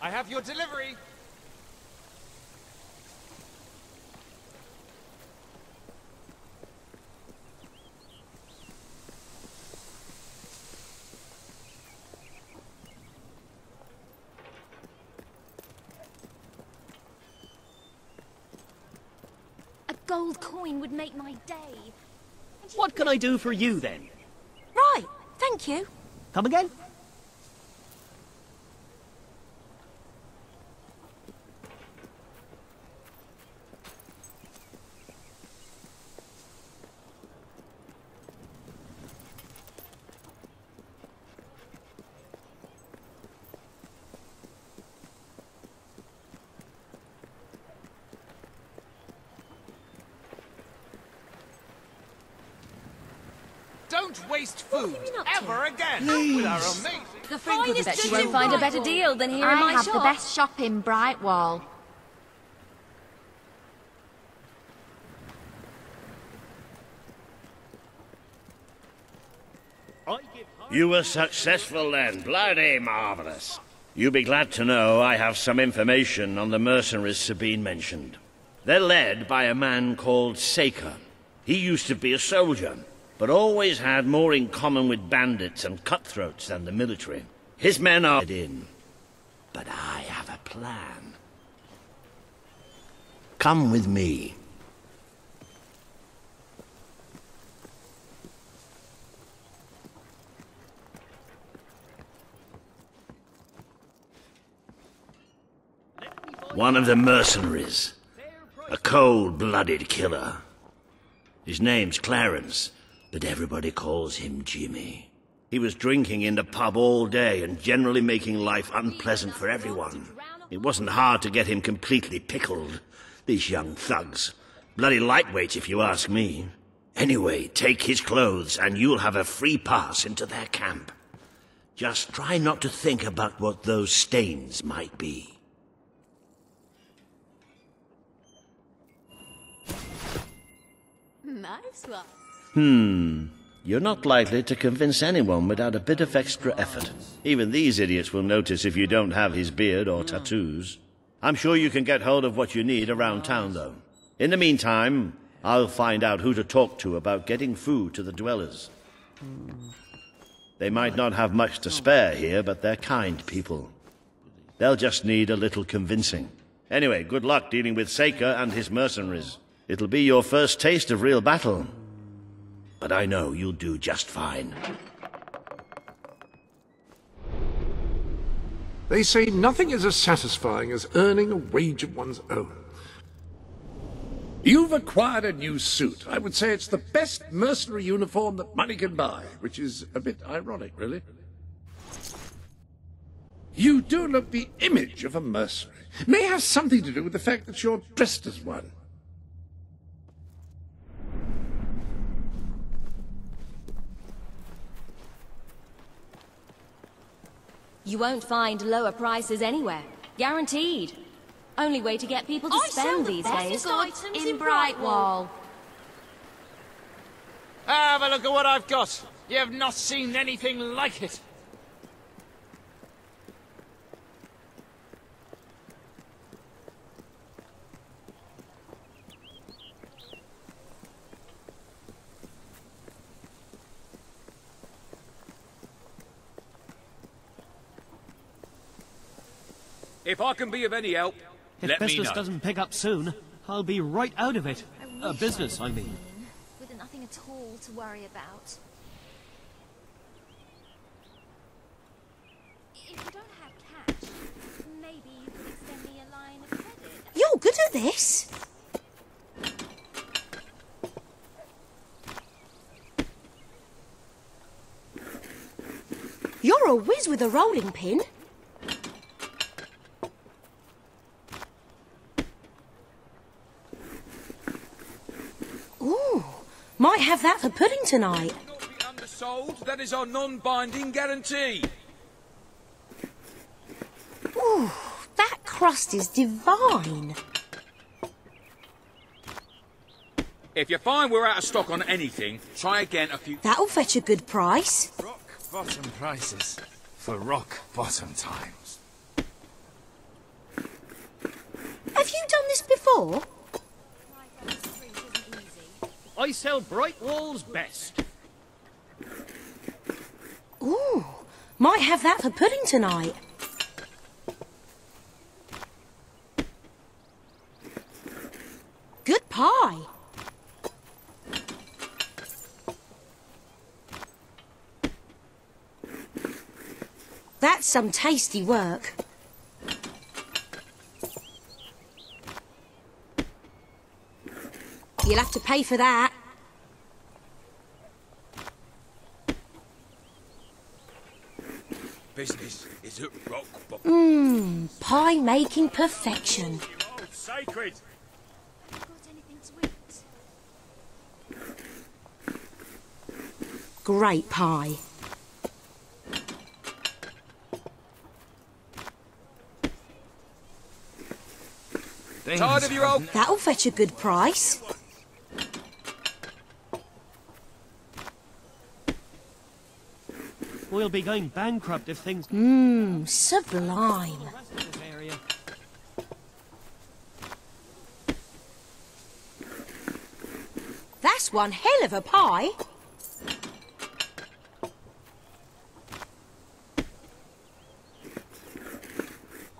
I have your delivery! A gold coin would make my day. What can I do for you, then? Right, thank you. Come again? Don't waste food ever again! Please. With our amazing... The Think of finest it, judge you in won't find a better Brightwall. deal than here in I my have shop. the best shop in Brightwall. You were successful then. Bloody marvellous. You'll be glad to know I have some information on the mercenaries Sabine mentioned. They're led by a man called Saker. He used to be a soldier, but always had more in common with bandits and cutthroats than the military. His men are in, but I have a plan. Come with me. One of the mercenaries. A cold-blooded killer. His name's Clarence, but everybody calls him Jimmy. He was drinking in the pub all day and generally making life unpleasant for everyone. It wasn't hard to get him completely pickled. These young thugs. Bloody lightweights, if you ask me. Anyway, take his clothes and you'll have a free pass into their camp. Just try not to think about what those stains might be. Nice one. You're not likely to convince anyone without a bit of extra effort. Even these idiots will notice if you don't have his beard or tattoos. I'm sure you can get hold of what you need around town, though. In the meantime, I'll find out who to talk to about getting food to the dwellers. They might not have much to spare here, but they're kind people. They'll just need a little convincing. Anyway, good luck dealing with Saker and his mercenaries. It'll be your first taste of real battle. But I know you'll do just fine. They say nothing is as satisfying as earning a wage of one's own. You've acquired a new suit. I would say it's the best mercenary uniform that money can buy, which is a bit ironic, really. You do look the image of a mercenary. May have something to do with the fact that you're dressed as one. You won't find lower prices anywhere. Guaranteed. Only way to get people to spend these days. items In Brightwall. Have a look at what I've got. You have not seen anything like it. If I can be of any help, If let me business know. doesn't pick up soon, I'll be right out of it. Business, I mean. With nothing at all to worry about. at this. You're a whiz with a rolling pin. Ooh, might have that for pudding tonight. Not be undersold. That is our non-binding guarantee. Ooh, that crust is divine. If you find we're out of stock on anything, try again a few... That'll fetch a good price. Rock bottom prices for rock bottom times. Have you done this before? I sell bright walls best. Ooh, might have that for pudding tonight. Good pie. That's some tasty work. You'll have to pay for that. Business is at rock bottom. Pie making perfection. Oh, sacred! Got anything to eat? Great pie. Tired of your old... That'll fetch a good price. We'll be going bankrupt if things... Sublime. The rest of this area. That's one hell of a pie.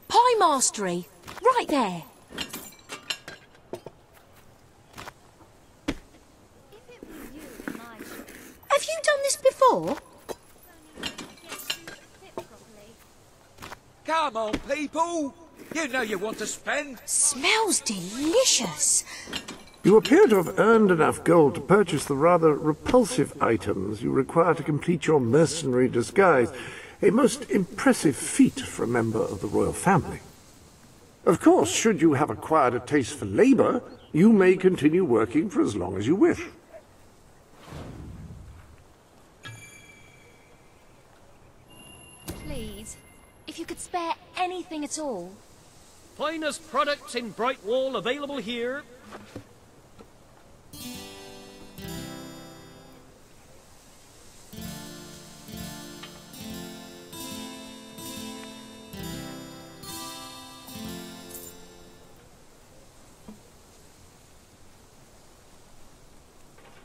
Pie mastery. Right there. Have you done this before? Come on, people! You know you want to spend. Smells delicious. You appear to have earned enough gold to purchase the rather repulsive items you require to complete your mercenary disguise. A most impressive feat for a member of the royal family. Of course, should you have acquired a taste for labor, you may continue working for as long as you wish. Please, if you could spare anything at all. Finest products in Brightwall available here.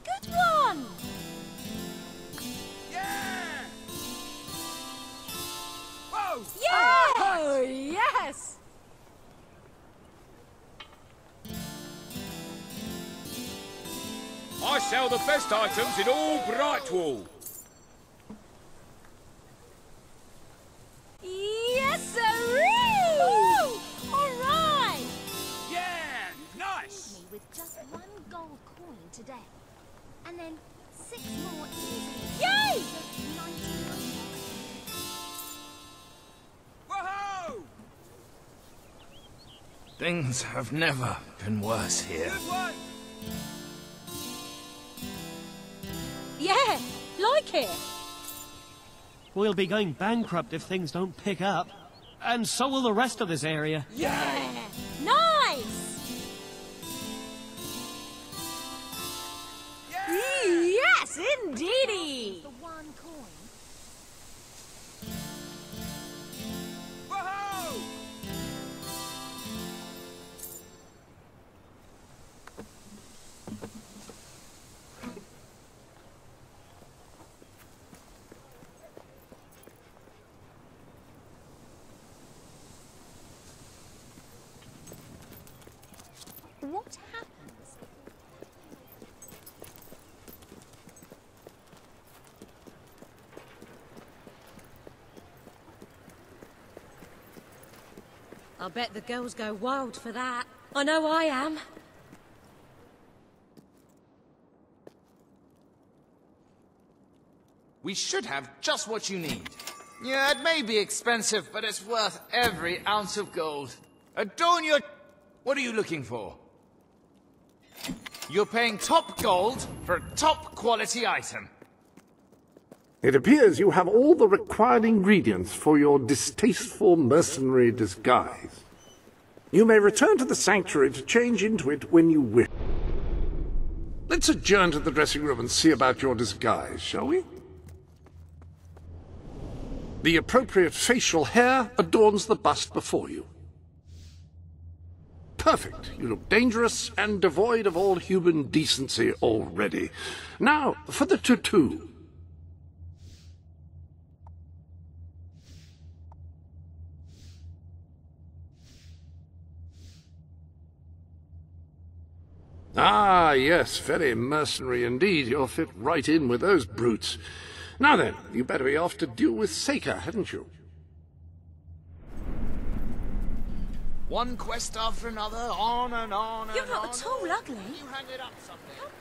Good one. Yeah! Whoa! Oh, yes. I sell the best items in all Brightwall. Yes, sirree! Woo! All right. Yeah! Nice! Me with just one gold coin today. And then 6 more easily. Yay! Whoa! Things have never been worse here. Good one! Yeah, like it. We'll be going bankrupt if things don't pick up. And so will the rest of this area. Yeah. Nice. Yes, indeedy. The one coin. Whoa! What happens? I bet the girls go wild for that. I know I am. We should have just what you need. Yeah, it may be expensive, but it's worth every ounce of gold. Adorn your... What are you looking for? You're paying top gold for a top quality item. It appears you have all the required ingredients for your distasteful mercenary disguise. You may return to the sanctuary to change into it when you wish. Let's adjourn to the dressing room and see about your disguise, shall we? The appropriate facial hair adorns the bust before you. Perfect. You look dangerous and devoid of all human decency already. Now, for the tattoo. Ah, yes, very mercenary indeed. You'll fit right in with those brutes. Now then, you better be off to deal with Seika, hadn't you? One quest after another, on and on and on. You're not at all ugly. You hang it up someday.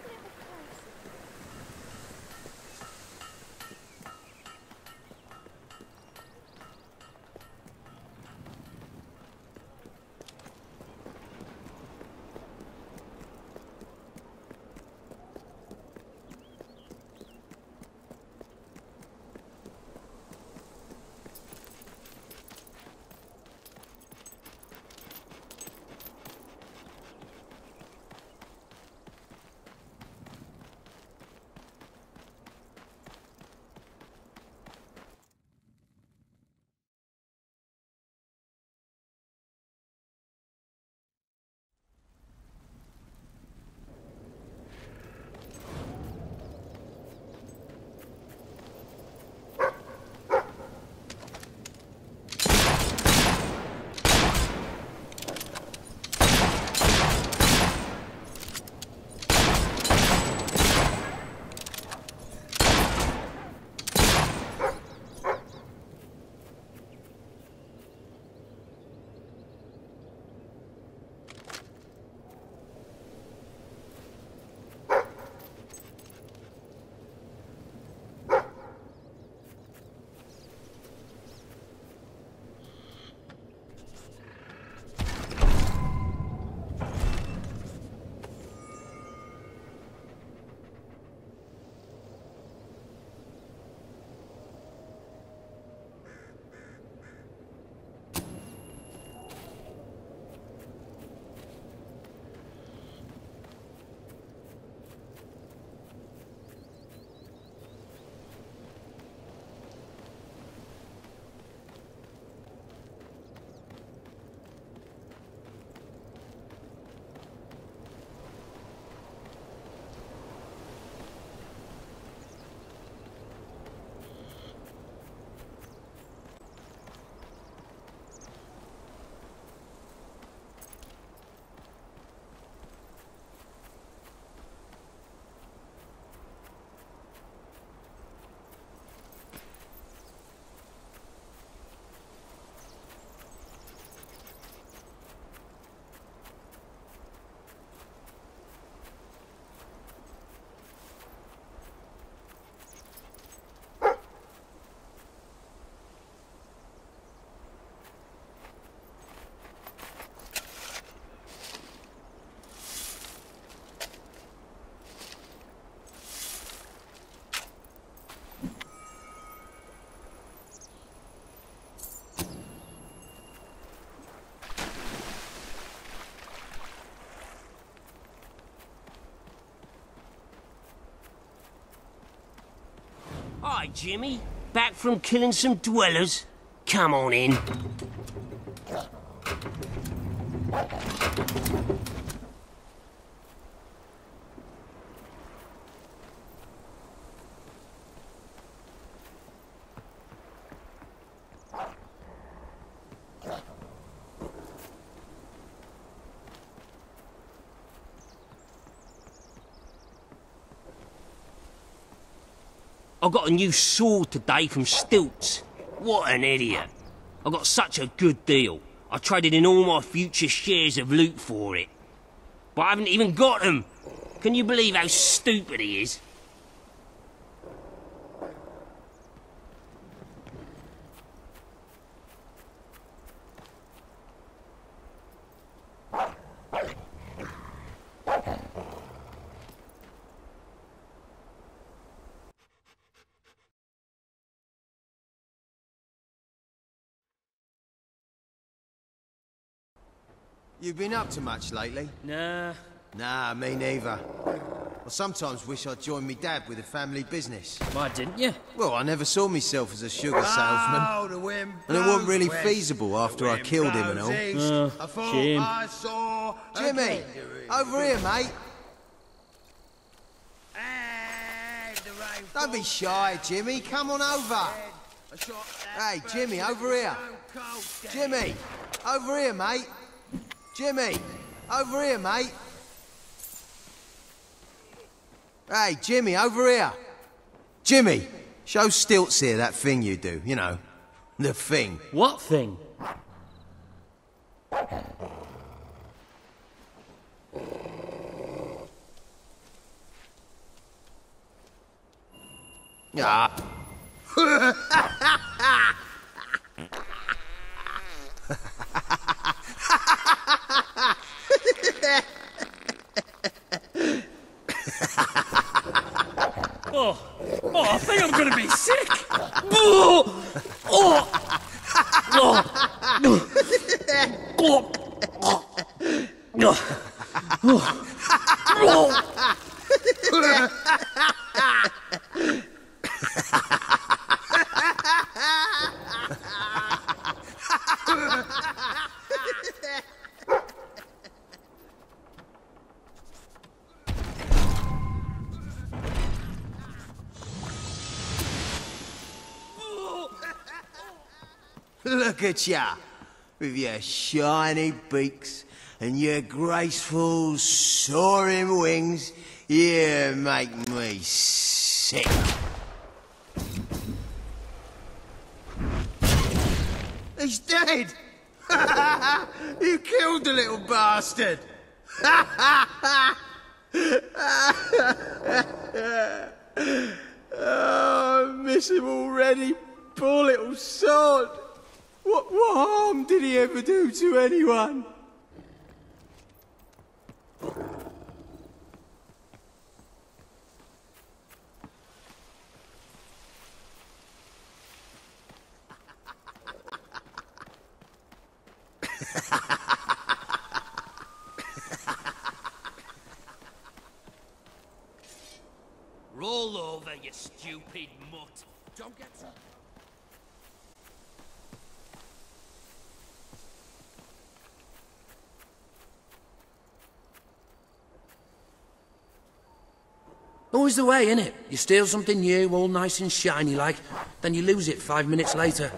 Hi, Jimmy. Back from killing some dwellers? Come on in. I got a new sword today from Stilts. What an idiot. I got such a good deal. I traded in all my future shares of loot for it. But I haven't even got them. Can you believe how stupid he is? You been up to much lately? Nah. Nah, me neither. I sometimes wish I'd joined me dad with a family business. Why didn't you? Well, I never saw myself as a sugar salesman. The wind And it wasn't really blows feasible after I killed him and all. east. I thought shame. I saw a Jimmy, over here, mate. And the rain Don't be shy, Jimmy. Come on over. I shot that Hey, Jimmy, over here. stone cold dead. Jimmy, over here, mate. Jimmy, over here, mate. Hey, Jimmy, over here. Jimmy, show Stilts here that thing you do, you know. The thing. What thing? Ah. Oh, I think I'm gonna be sick. Oh, oh, oh, Look at ya, with your shiny beaks and your graceful soaring wings. You make me sick. He's dead! You killed the little bastard! Oh, I miss him already, poor little sod. What harm did he ever do to anyone? roll over, you stupid mutt. Don't get too... Always the way, innit? You steal something new, all nice and shiny like, then you lose it 5 minutes later.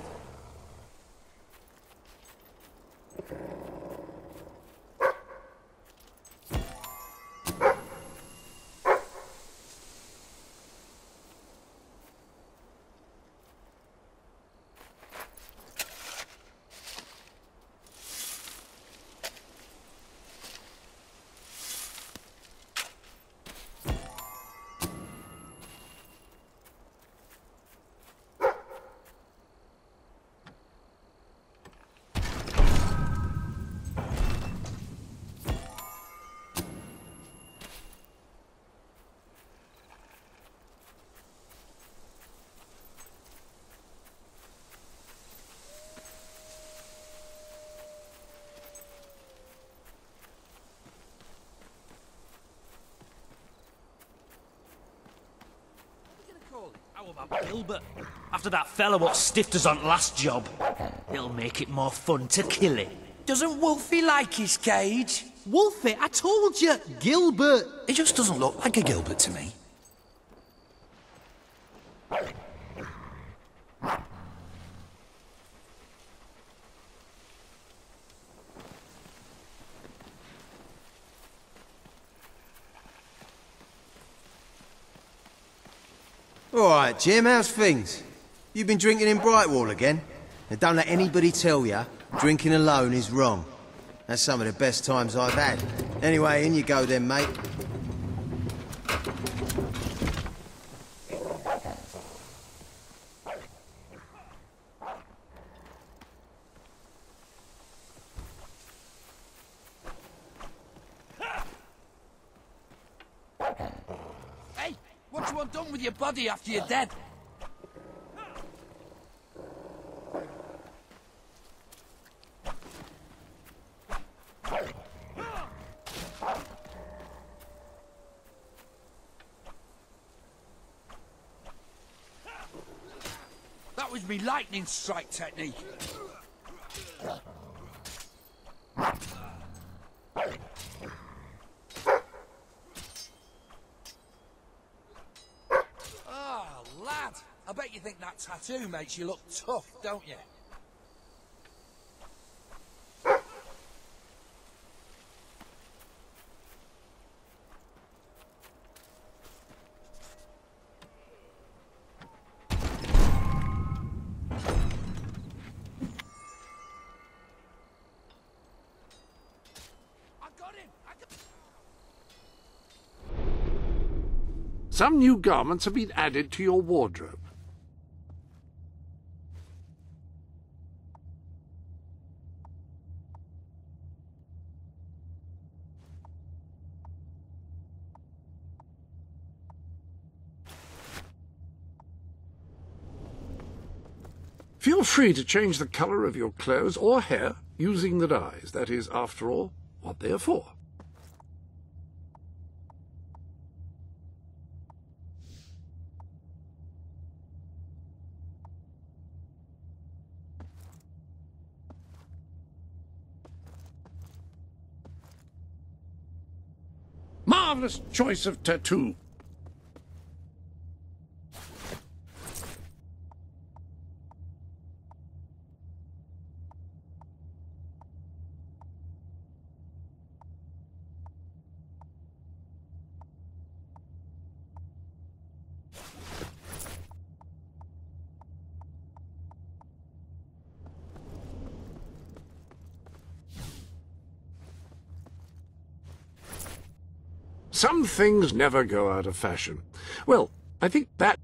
How about Gilbert? After that fella what stiffed us on last job. It'll make it more fun to kill it. Doesn't Wolfie like his cage? Wolfie, I told you, Gilbert. He just doesn't look like a Gilbert to me. All right, Jim, how's things? You been drinking in Brightwall again? Now, don't let anybody tell you, Drinking alone is wrong. That's some of the best times I've had. Anyway, in you go then, mate. Hey, what you want done with your body after you're dead? That was me lightning strike technique. Oh, lad. I bet you think that tattoo makes you look tough, don't you? Some new garments have been added to your wardrobe. Feel free to change the colour of your clothes or hair using the dyes. That is, after all, what they are for. Marvellous choice of tattoo. Some things never go out of fashion. Well, I think that...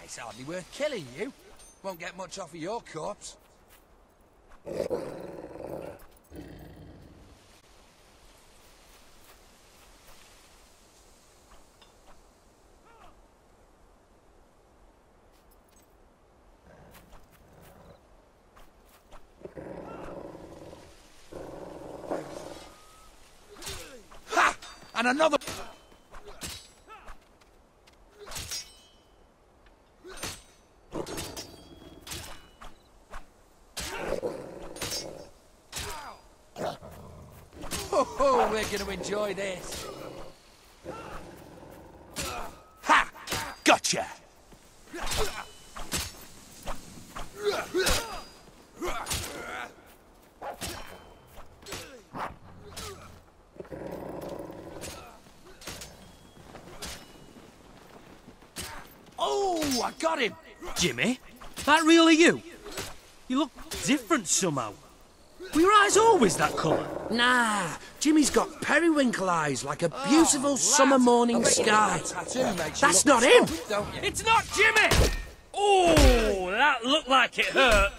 It's hardly worth killing you. Won't get much off of your corpse. Ha! And another... Oh, we're going to enjoy this. Ha! Gotcha! Oh, I got him! Jimmy, that really you? You look different somehow. Were your eyes always that colour? Nah, Jimmy's got periwinkle eyes like a beautiful summer morning sky. That's not him! It's not Jimmy! Oh, that looked like it hurt.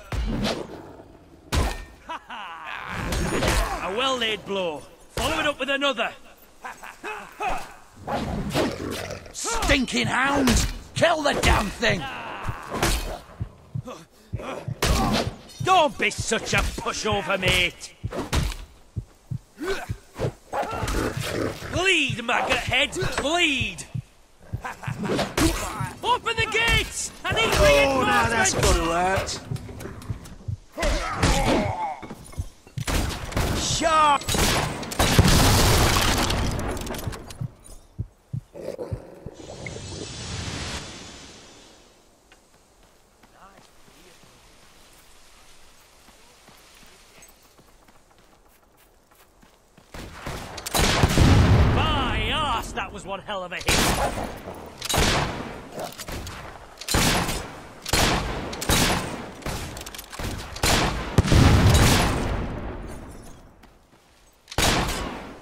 A well-laid blow. Follow it up with another. Stinking hound! Kill the damn thing! Don't be such a pushover, mate. Bleed, maggot head, bleed! Open the gates! I need reinforcements! Oh, now that's got to hurt. Sharp! one hell of a hit.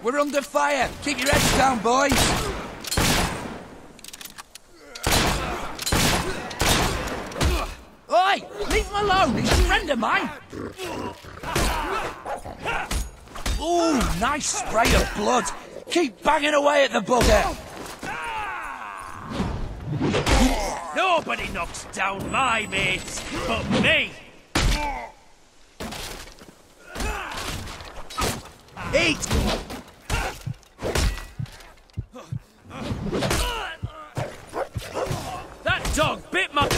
We're under fire. Keep your heads down, boys. Oi! Leave him alone. He's a friend of mine. Ooh, nice spray of blood. Keep banging away at the bugger. Nobody knocks down my mates but me. Eat! That dog bit my...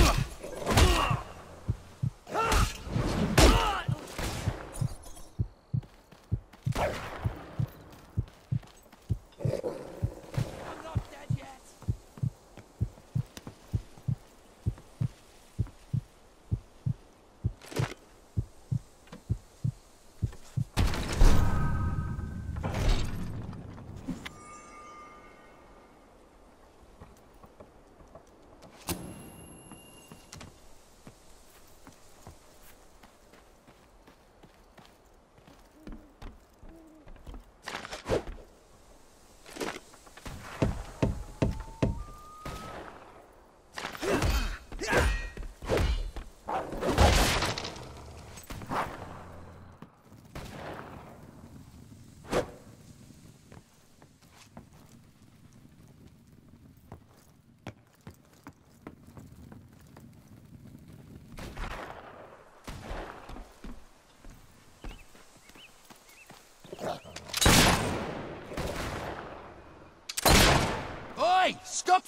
Oi! Stop!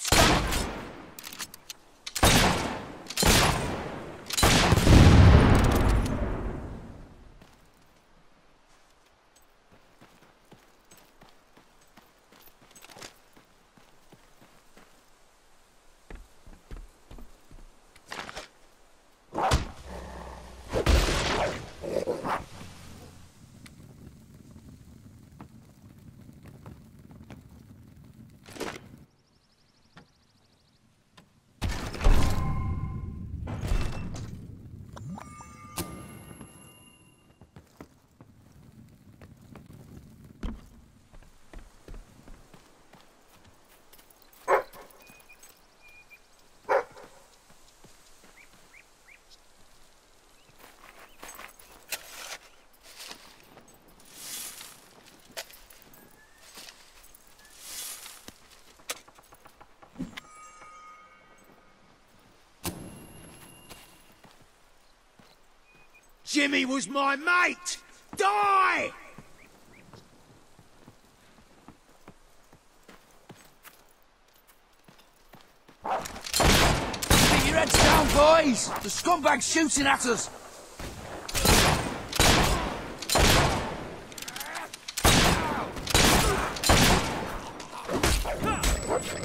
Jimmy was my mate! Die! Keep your heads down, boys! The scumbag's shooting at us!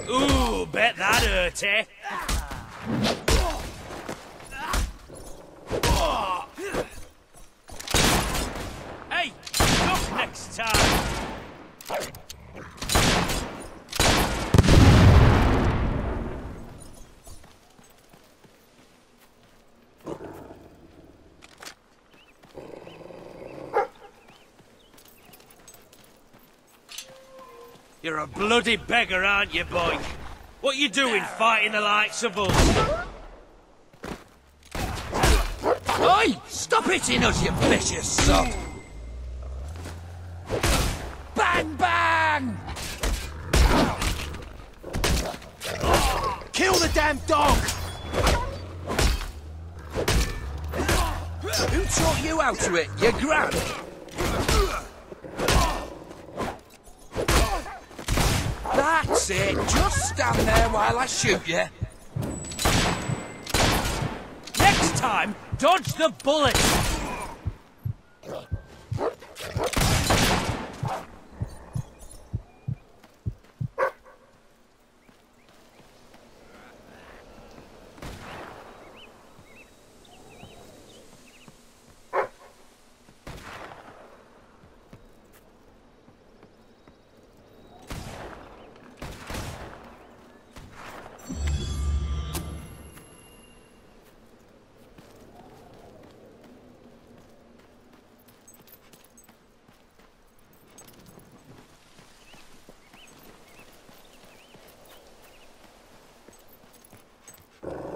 Ooh, bet that hurt, eh? Hey, look next time! You're a bloody beggar, aren't you, boy? What you doing fighting the likes of us? Oi! Stop hitting us, you vicious sod! Bang, bang! Kill the damn dog! Who taught you how to hit? Your gran? That's it. Just stand there while I shoot you. Next time, dodge the bullet!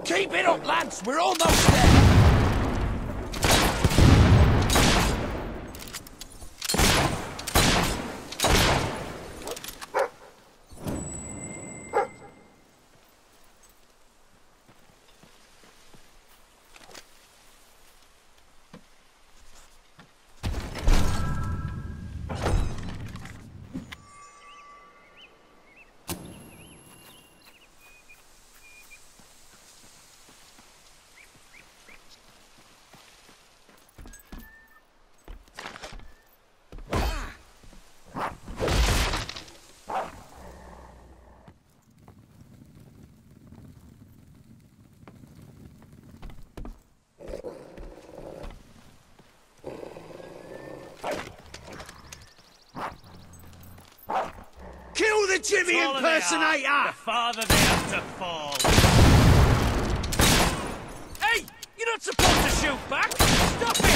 Keep it up, lads! We're almost there! Kill the Jimmy impersonator! The farther they have to fall. Hey! You're not supposed to shoot back! Stop it!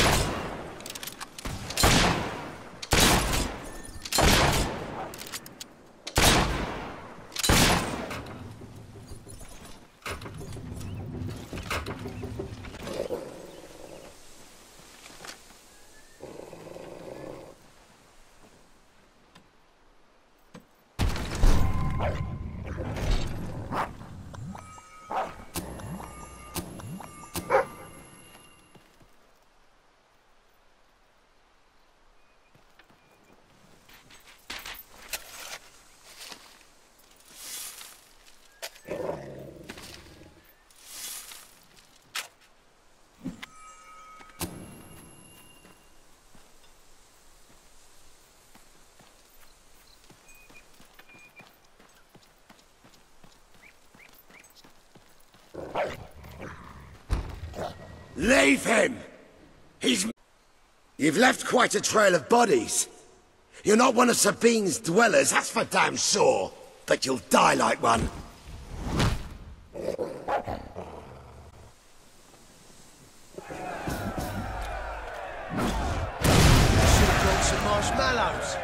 Leave him! He's... You've left quite a trail of bodies. You're not one of Sabine's dwellers, that's for damn sure. But you'll die like one. Should have brought some marshmallows.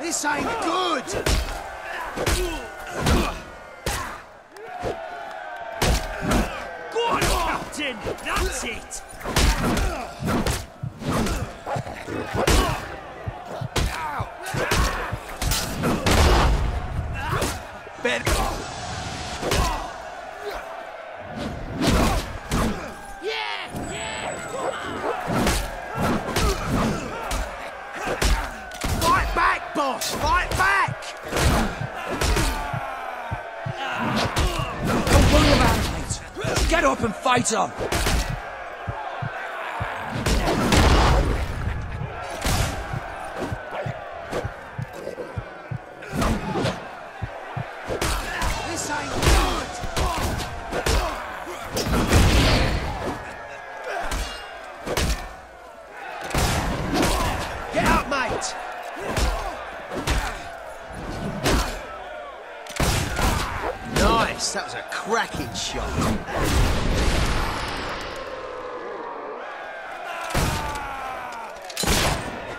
This ain't good! Go on, Captain! That's it! Fight back, boss! Fight back! Don't worry about it, mate. Get up and fight on. This ain't good! Get up, mate! Nice, that was a cracking shot.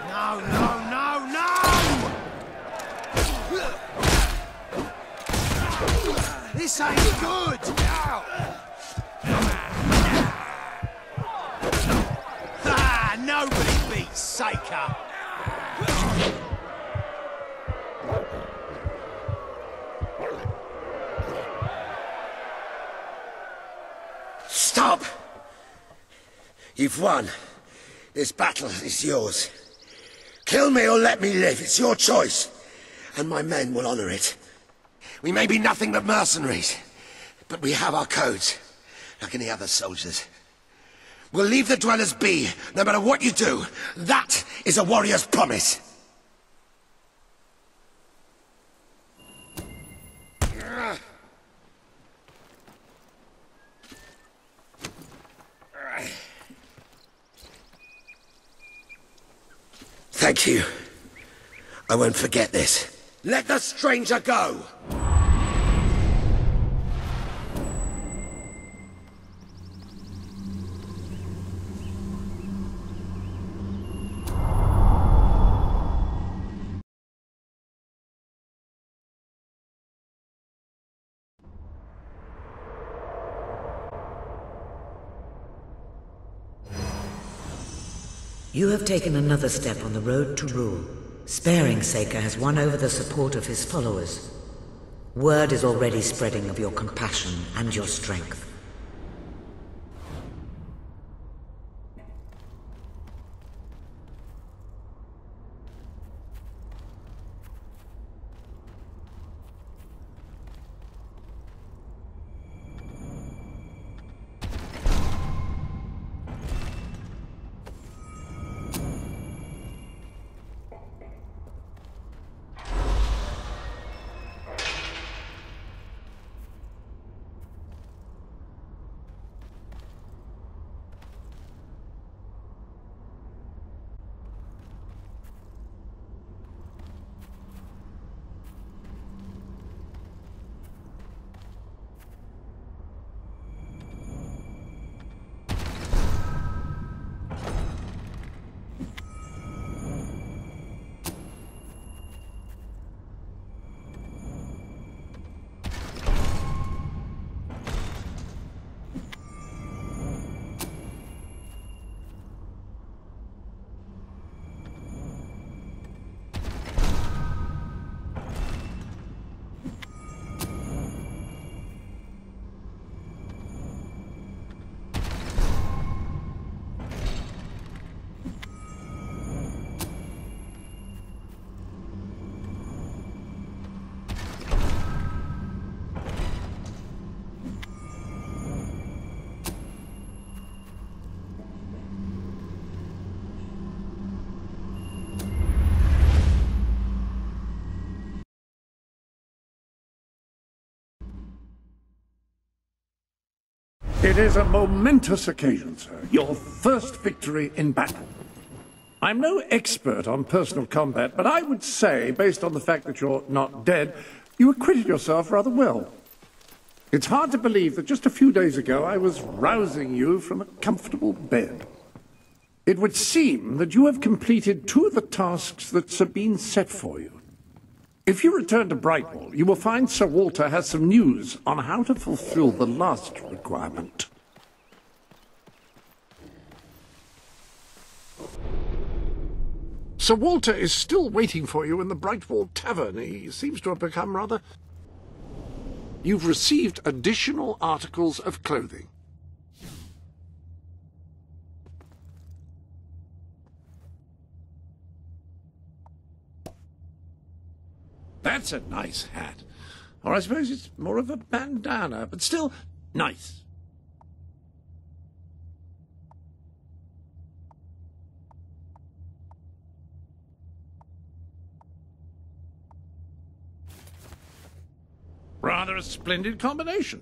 No, no, no, no! This ain't good! Ha! Nobody beat Saker! Stop! You've won. This battle is yours. Kill me or let me live. It's your choice. And my men will honor it. We may be nothing but mercenaries, but we have our codes, like any other soldiers. We'll leave the dwellers be, no matter what you do. That is a warrior's promise. Thank you. I won't forget this. Let the stranger go! You have taken another step on the road to rule. Sparing Saker has won over the support of his followers. Word is already spreading of your compassion and your strength. It is a momentous occasion, sir. Your first victory in battle. I'm no expert on personal combat, but I would say, based on the fact that you're not dead, you acquitted yourself rather well. It's hard to believe that just a few days ago I was rousing you from a comfortable bed. It would seem that you have completed two of the tasks that Sabine set for you. If you return to Brightwall, you will find Sir Walter has some news on how to fulfill the last requirement. Sir Walter is still waiting for you in the Brightwall Tavern. He seems to have become rather... You've received additional articles of clothing. That's a nice hat. Or I suppose it's more of a bandana, but still nice. Rather a splendid combination.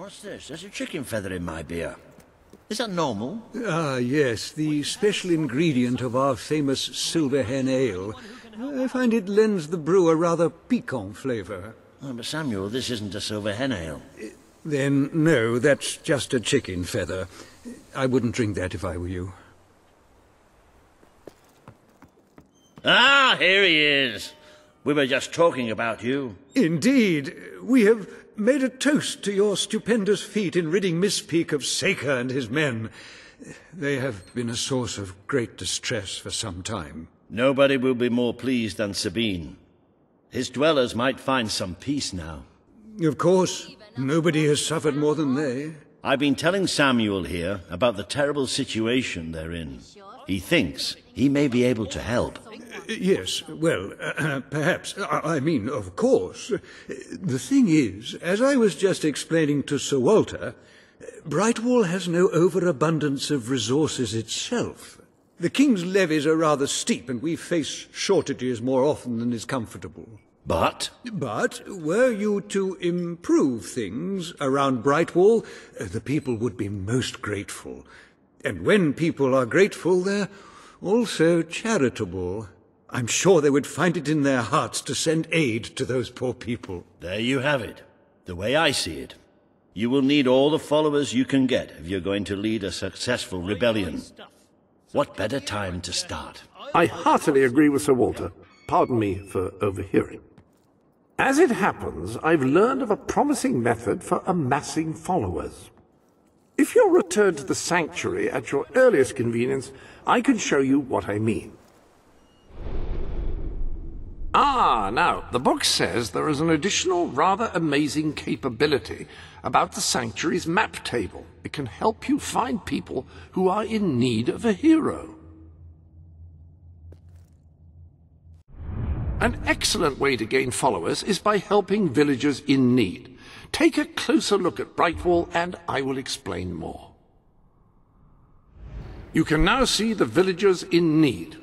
What's this? There's a chicken feather in my beer. Is that normal? Ah, yes, the special ingredient of our famous silver hen ale. I find it lends the brew a rather piquant flavour. Oh, but Samuel, this isn't a silver hen ale. Then, no, that's just a chicken feather. I wouldn't drink that if I were you. Ah, here he is. We were just talking about you. Indeed. We have made a toast to your stupendous feat in ridding Miss Peak of Saker and his men. They have been a source of great distress for some time. Nobody will be more pleased than Sabine. His dwellers might find some peace now. Of course, nobody has suffered more than they. I've been telling Samuel here about the terrible situation they're in. He thinks he may be able to help. Yes, well, perhaps. I mean, of course. The thing is, as I was just explaining to Sir Walter, Brightwall has no overabundance of resources itself. The King's levies are rather steep, and we face shortages more often than is comfortable. But? But, were you to improve things around Brightwall, the people would be most grateful. And when people are grateful, they're also charitable. I'm sure they would find it in their hearts to send aid to those poor people. There you have it. The way I see it. You will need all the followers you can get if you're going to lead a successful rebellion. What better time to start? I heartily agree with Sir Walter. Pardon me for overhearing. As it happens, I've learned of a promising method for amassing followers. If you'll return to the sanctuary at your earliest convenience, I can show you what I mean. Now, the book says there is an additional rather amazing capability about the sanctuary's map table. It can help you find people who are in need of a hero. An excellent way to gain followers is by helping villagers in need. Take a closer look at Brightwall and I will explain more. You can now see the villagers in need.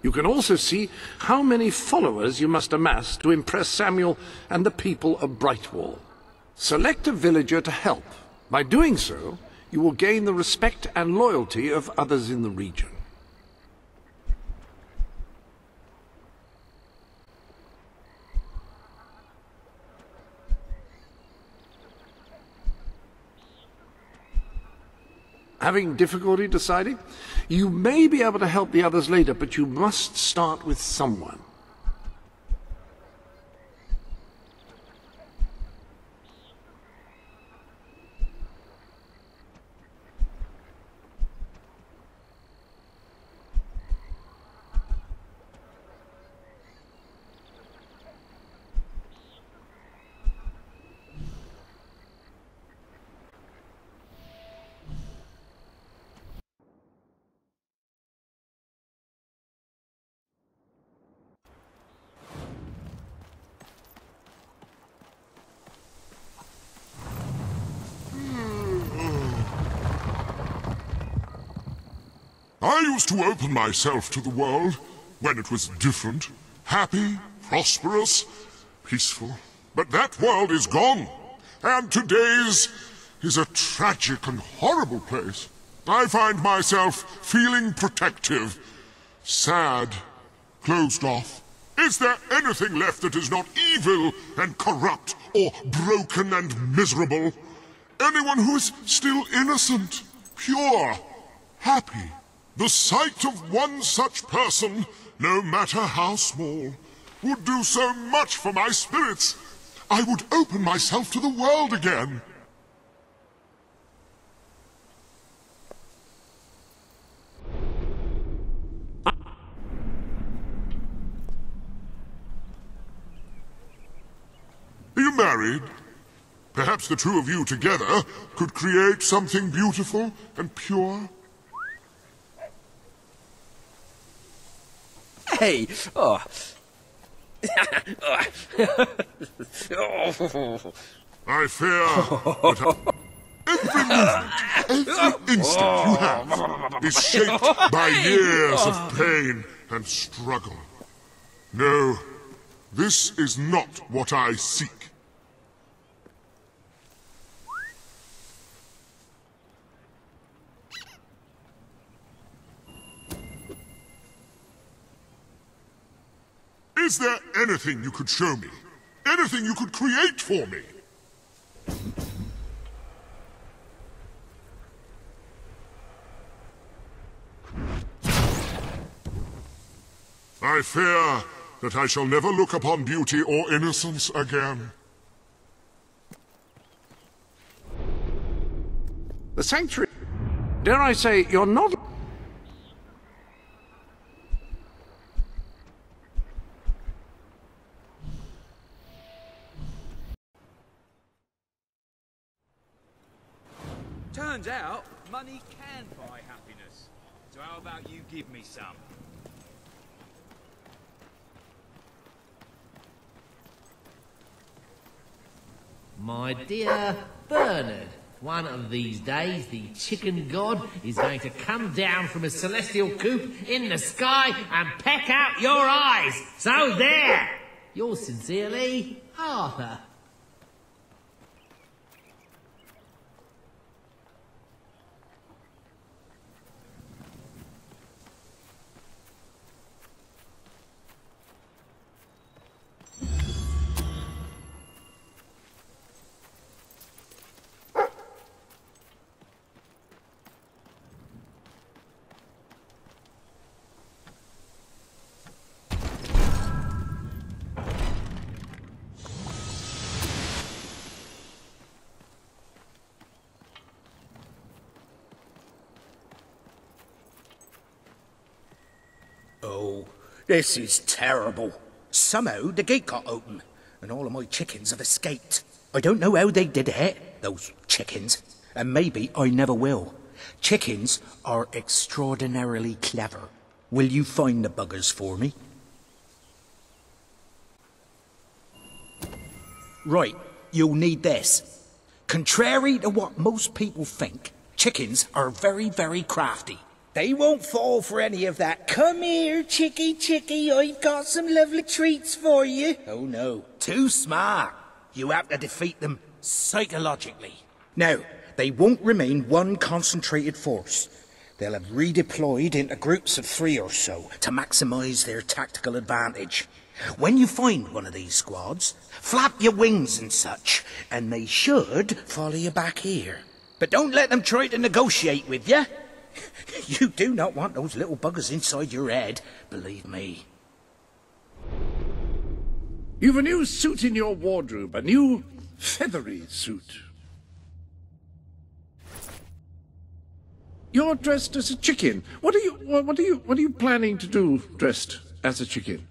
You can also see how many followers you must amass to impress Samuel and the people of Brightwall. Select a villager to help. By doing so, you will gain the respect and loyalty of others in the region. Having difficulty deciding? You may be able to help the others later, but you must start with someone. I used to open myself to the world when it was different, happy, prosperous, peaceful. But that world is gone, and today's is a tragic and horrible place. I find myself feeling protective, sad, closed off. Is there anything left that is not evil and corrupt or broken and miserable? Anyone who is still innocent, pure, happy? The sight of one such person, no matter how small, would do so much for my spirits. I would open myself to the world again. Are you married? Perhaps the two of you together could create something beautiful and pure? Hey! Oh. I fear that every movement, every instinct you have is shaped by years of pain and struggle. No, this is not what I seek. Is there anything you could show me? Anything you could create for me? I fear that I shall never look upon beauty or innocence again. The sanctuary... Dare I say, you're not... Turns out, money can buy happiness. So how about you give me some? My dear Bernard, one of these days the chicken god is going to come down from a celestial coop in the sky and peck out your eyes. So there! Yours sincerely, Arthur. Oh, this is terrible. Somehow the gate got open, and all of my chickens have escaped. I don't know how they did it, those chickens, and maybe I never will. Chickens are extraordinarily clever. Will you find the buggers for me? Right, you'll need this. Contrary to what most people think, chickens are very, very crafty. They won't fall for any of that. Come here, chickie, I've got some lovely treats for you. Oh no, too smart. You have to defeat them psychologically. Now, they won't remain one concentrated force. They'll have redeployed into groups of 3 or so to maximize their tactical advantage. When you find one of these squads, flap your wings and such, and they should follow you back here. But don't let them try to negotiate with you. You do not want those little buggers inside your head, believe me. You've a new suit in your wardrobe, a new feathery suit. You're dressed as a chicken. What are you planning to do dressed as a chicken?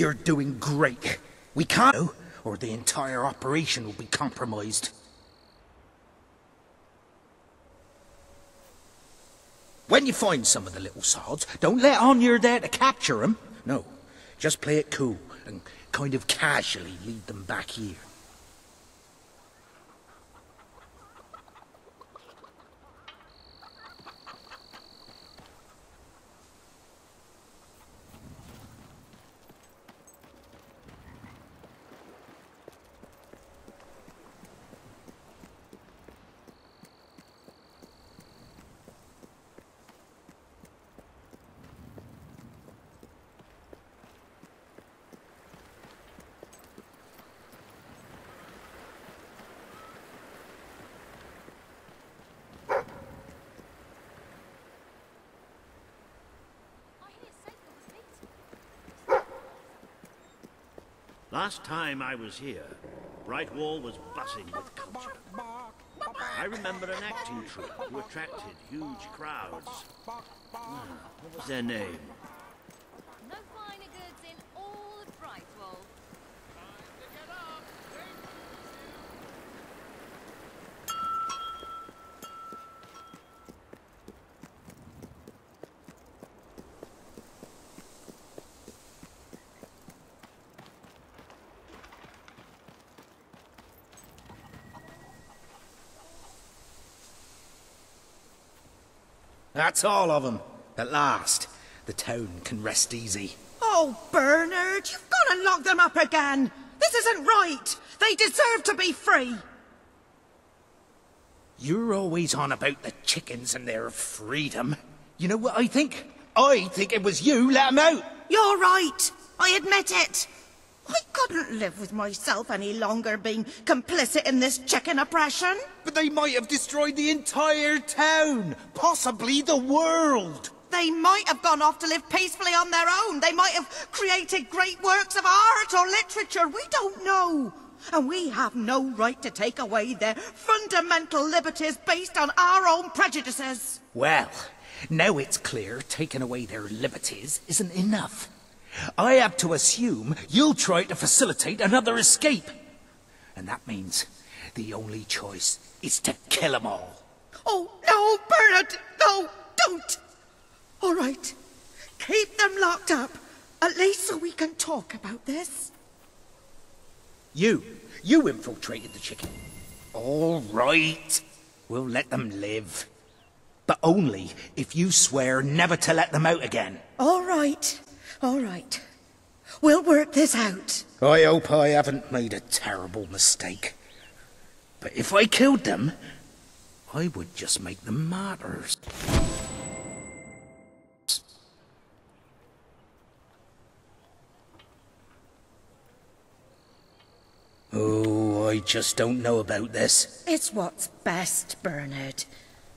You're doing great. We can't, or the entire operation will be compromised. When you find some of the little sods, don't let on you're there to capture them. No, just play it cool and kind of casually lead them back here. Last time I was here, Brightwall was buzzing with culture. I remember an acting troupe who attracted huge crowds. What was their name? No finer goods in all of Brightwall. That's all of them. At last, the town can rest easy. Oh, Bernard, you've got to lock them up again. This isn't right. They deserve to be free. You're always on about the chickens and their freedom. You know what I think? I think it was you let them out. You're right. I admit it. I couldn't live with myself any longer being complicit in this chicken oppression. But they might have destroyed the entire town, possibly the world. They might have gone off to live peacefully on their own. They might have created great works of art or literature. We don't know. And we have no right to take away their fundamental liberties based on our own prejudices. Well, now it's clear taking away their liberties isn't enough. I have to assume you'll try to facilitate another escape. And that means the only choice is to kill them all. Oh, no, Bernard! No, don't! All right, keep them locked up, at least so we can talk about this. You infiltrated the chicken. All right, we'll let them live. But only if you swear never to let them out again. All right. We'll work this out. I hope I haven't made a terrible mistake. But if I killed them, I would just make them martyrs. Oh, I just don't know about this. It's what's best, Bernard.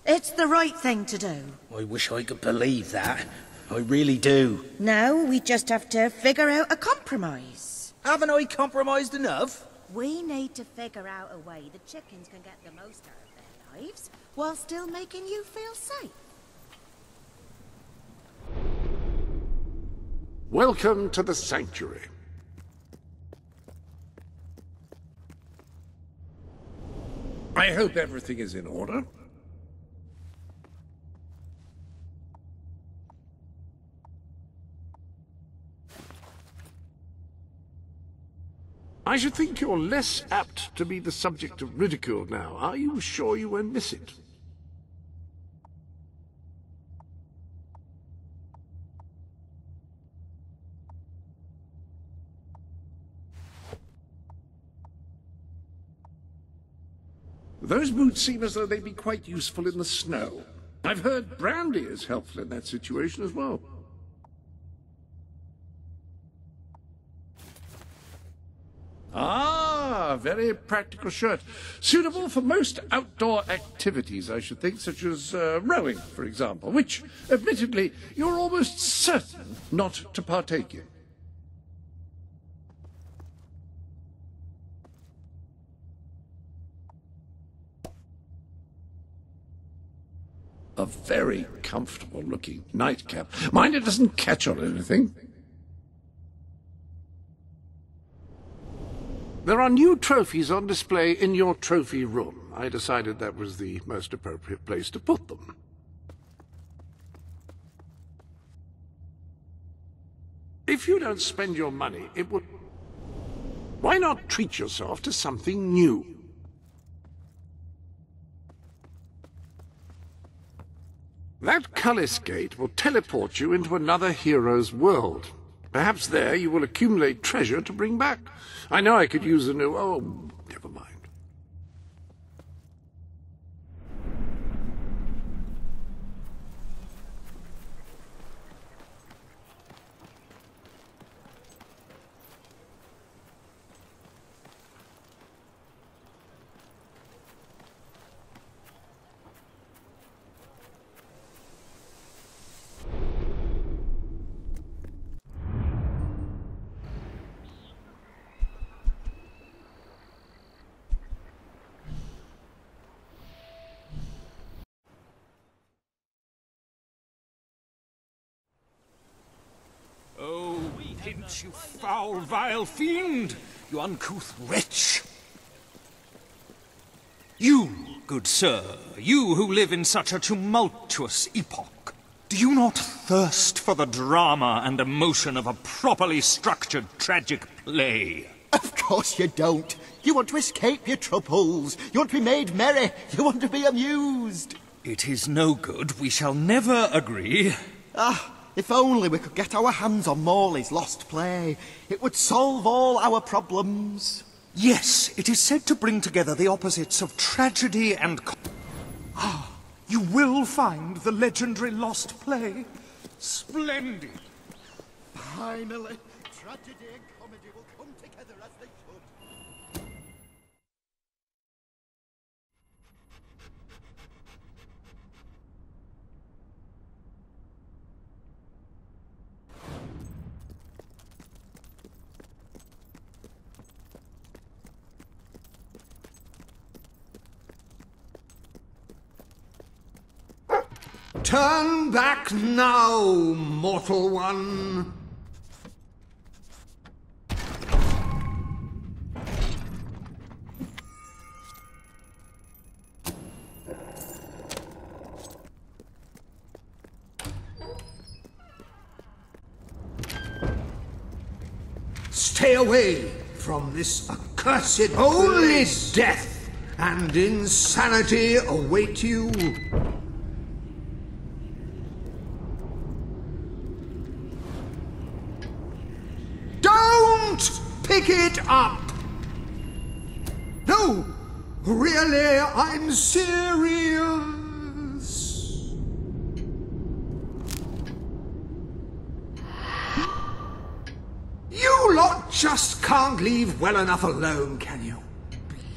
It's the right thing to do. I wish I could believe that. I really do. Now we just have to figure out a compromise. Haven't I compromised enough? We need to figure out a way the chickens can get the most out of their lives while still making you feel safe. Welcome to the sanctuary. I hope everything is in order. I should think you're less apt to be the subject of ridicule now. Are you sure you won't miss it? Those boots seem as though they'd be quite useful in the snow. I've heard brandy is helpful in that situation as well. Ah, very practical shirt. Suitable for most outdoor activities, I should think, such as rowing, for example, which, admittedly, you're almost certain not to partake in. A very comfortable-looking nightcap. Mind it doesn't catch on anything. There are new trophies on display in your trophy room. I decided that was the most appropriate place to put them. If you don't spend your money, it would... Why not treat yourself to something new? That Cullis Gate will teleport you into another hero's world. Perhaps there you will accumulate treasure to bring back. I know I could use a new... Oh, never mind. Oh, pinch, you foul, vile fiend! You uncouth wretch! You, good sir, you who live in such a tumultuous epoch, do you not thirst for the drama and emotion of a properly structured tragic play? Of course you don't. You want to escape your troubles. You want to be made merry. You want to be amused. It is no good. We shall never agree. Ah, if only we could get our hands on Morley's lost play. It would solve all our problems. Yes, it is said to bring together the opposites of tragedy and... Ah, you will find the legendary lost play. Splendid. Finally, tragedy and comedy will come together as they should. Turn back now, mortal one. Stay away from this accursed Only death and insanity await you. Don't pick it up! No, really, I'm serious. You lot just can't leave well enough alone, can you?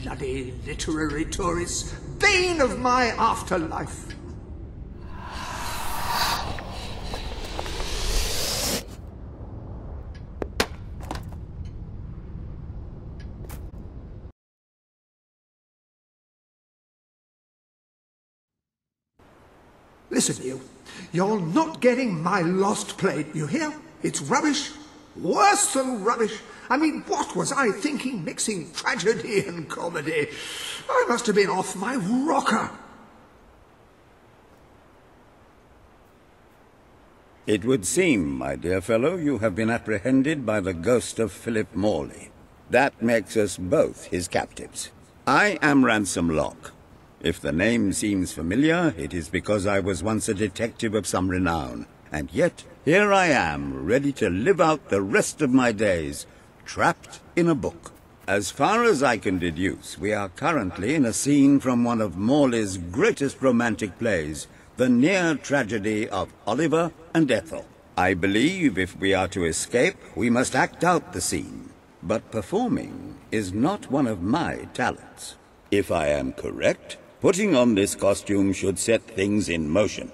Bloody literary tourists, bane of my afterlife. Listen, you. You're not getting my lost play, you hear? It's rubbish. Worse than rubbish. I mean, what was I thinking mixing tragedy and comedy? I must have been off my rocker. It would seem, my dear fellow, you have been apprehended by the ghost of Philip Morley. That makes us both his captives. I am Ransom Locke. If the name seems familiar, it is because I was once a detective of some renown. And yet, here I am, ready to live out the rest of my days, trapped in a book. As far as I can deduce, we are currently in a scene from one of Morley's greatest romantic plays, the near tragedy of Oliver and Ethel. I believe if we are to escape, we must act out the scene. But performing is not one of my talents. If I am correct, putting on this costume should set things in motion.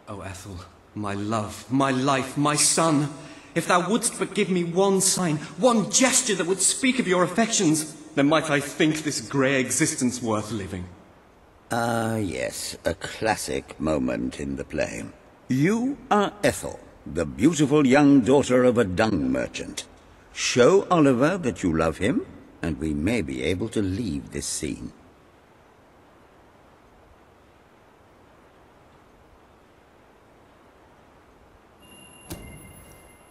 Oh, Ethel, my love, my life, my son. If thou wouldst but give me one sign, one gesture that would speak of your affections, then might I think this grey existence worth living. Ah, yes, a classic moment in the play. You are Ethel, the beautiful young daughter of a dung merchant. Show Oliver that you love him, and we may be able to leave this scene.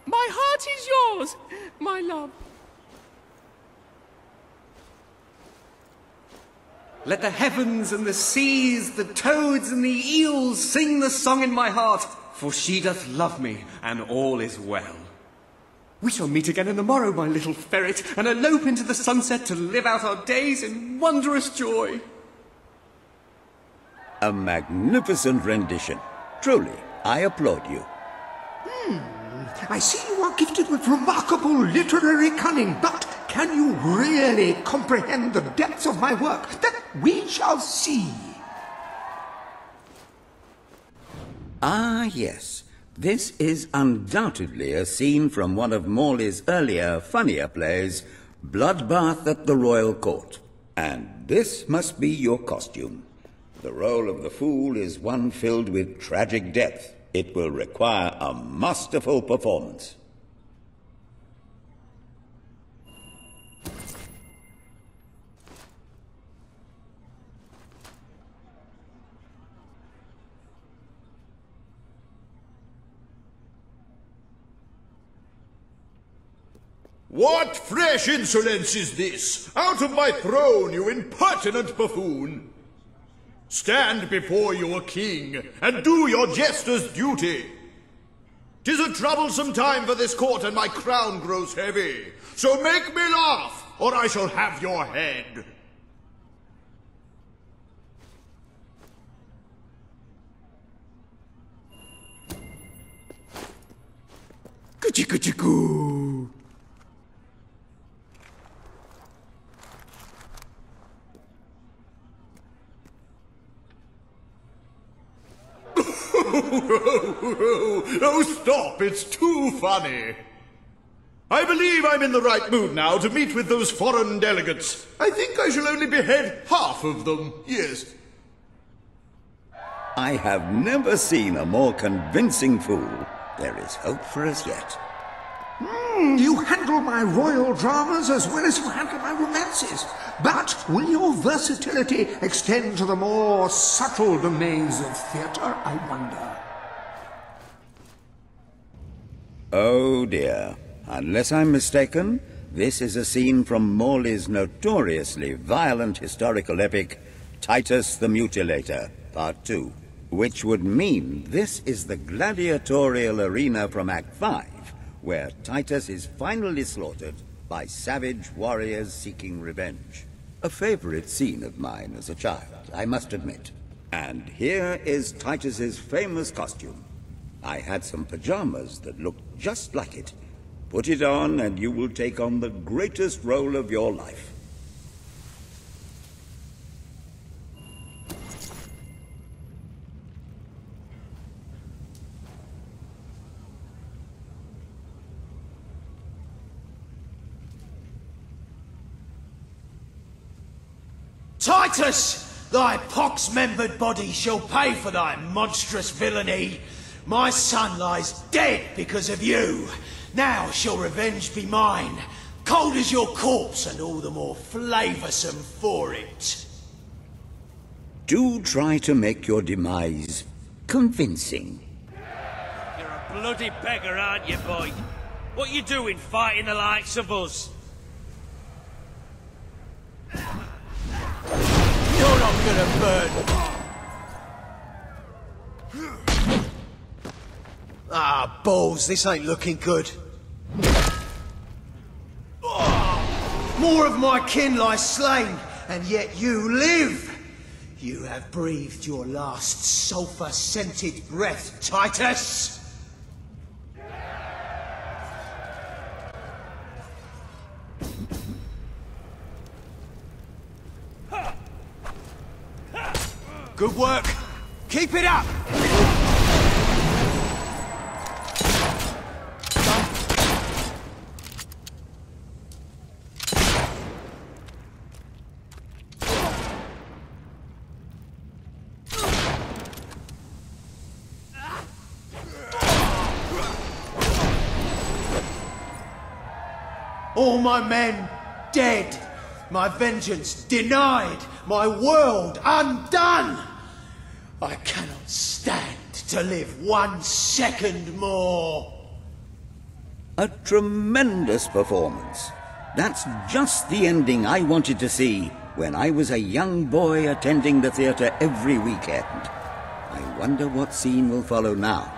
My heart is yours, my love. Let the heavens and the seas, the toads and the eels sing the song in my heart, for she doth love me, and all is well. We shall meet again in the morrow, my little ferret, and elope into the sunset to live out our days in wondrous joy. A magnificent rendition. Truly, I applaud you. I see you are gifted with remarkable literary cunning, but can you really comprehend the depths of my work? That we shall see. Ah, yes. This is undoubtedly a scene from one of Morley's earlier, funnier plays, Bloodbath at the Royal Court. And this must be your costume. The role of the fool is one filled with tragic depth. It will require a masterful performance. What fresh insolence is this? Out of my throne, you impertinent buffoon! Stand before your king, and do your jester's duty. 'Tis a troublesome time for this court, and my crown grows heavy. So make me laugh, or I shall have your head. Kuchi-kuchi-koo. Oh, stop, it's too funny. I believe I'm in the right mood now to meet with those foreign delegates. I think I shall only behead half of them, yes. I have never seen a more convincing fool. There is hope for us yet. You handle my royal dramas as well as you handle my romances. But will your versatility extend to the more subtle domains of theatre, I wonder? Oh dear. Unless I'm mistaken, this is a scene from Morley's notoriously violent historical epic, Titus the Mutilator, Part 2. Which would mean this is the gladiatorial arena from Act 5, where Titus is finally slaughtered by savage warriors seeking revenge. A favorite scene of mine as a child, I must admit. And here is Titus's famous costume. I had some pajamas that looked just like it. Put it on and you will take on the greatest role of your life. Titus, thy pox-membered body shall pay for thy monstrous villainy. My son lies dead because of you. Now shall revenge be mine, cold as your corpse and all the more flavoursome for it. Do try to make your demise convincing. You're a bloody beggar, aren't you, boy? What you doing fighting the likes of us? You're not gonna burn. Ah, balls, this ain't looking good. More of my kin lie slain, and yet you live. You have breathed your last sulphur-scented breath, Titus. Good work. Keep it up. All my men dead. My vengeance denied. My world undone. I cannot stand to live 1 second more. A tremendous performance. That's just the ending I wanted to see when I was a young boy attending the theatre every weekend. I wonder what scene will follow now.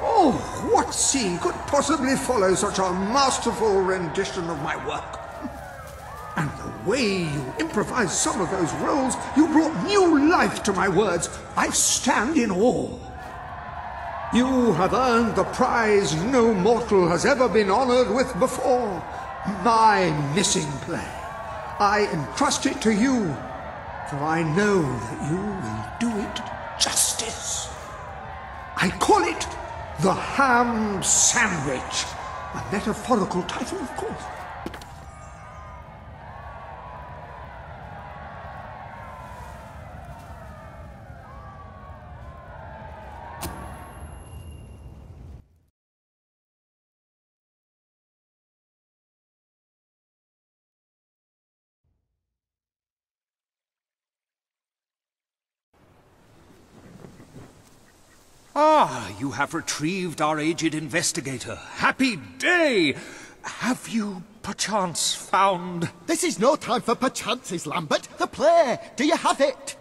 Oh, what scene could possibly follow such a masterful rendition of my work? And the way you improvised some of those roles, you brought new life to my words. I stand in awe. You have earned the prize no mortal has ever been honored with before. My missing play. I entrust it to you, for I know that you will do it justice. I call it The Ham Sandwich. A metaphorical title, of course. Ah, you have retrieved our aged investigator. Happy day! Have you perchance found... This is no time for perchances, Lambert. The play. Do you have it?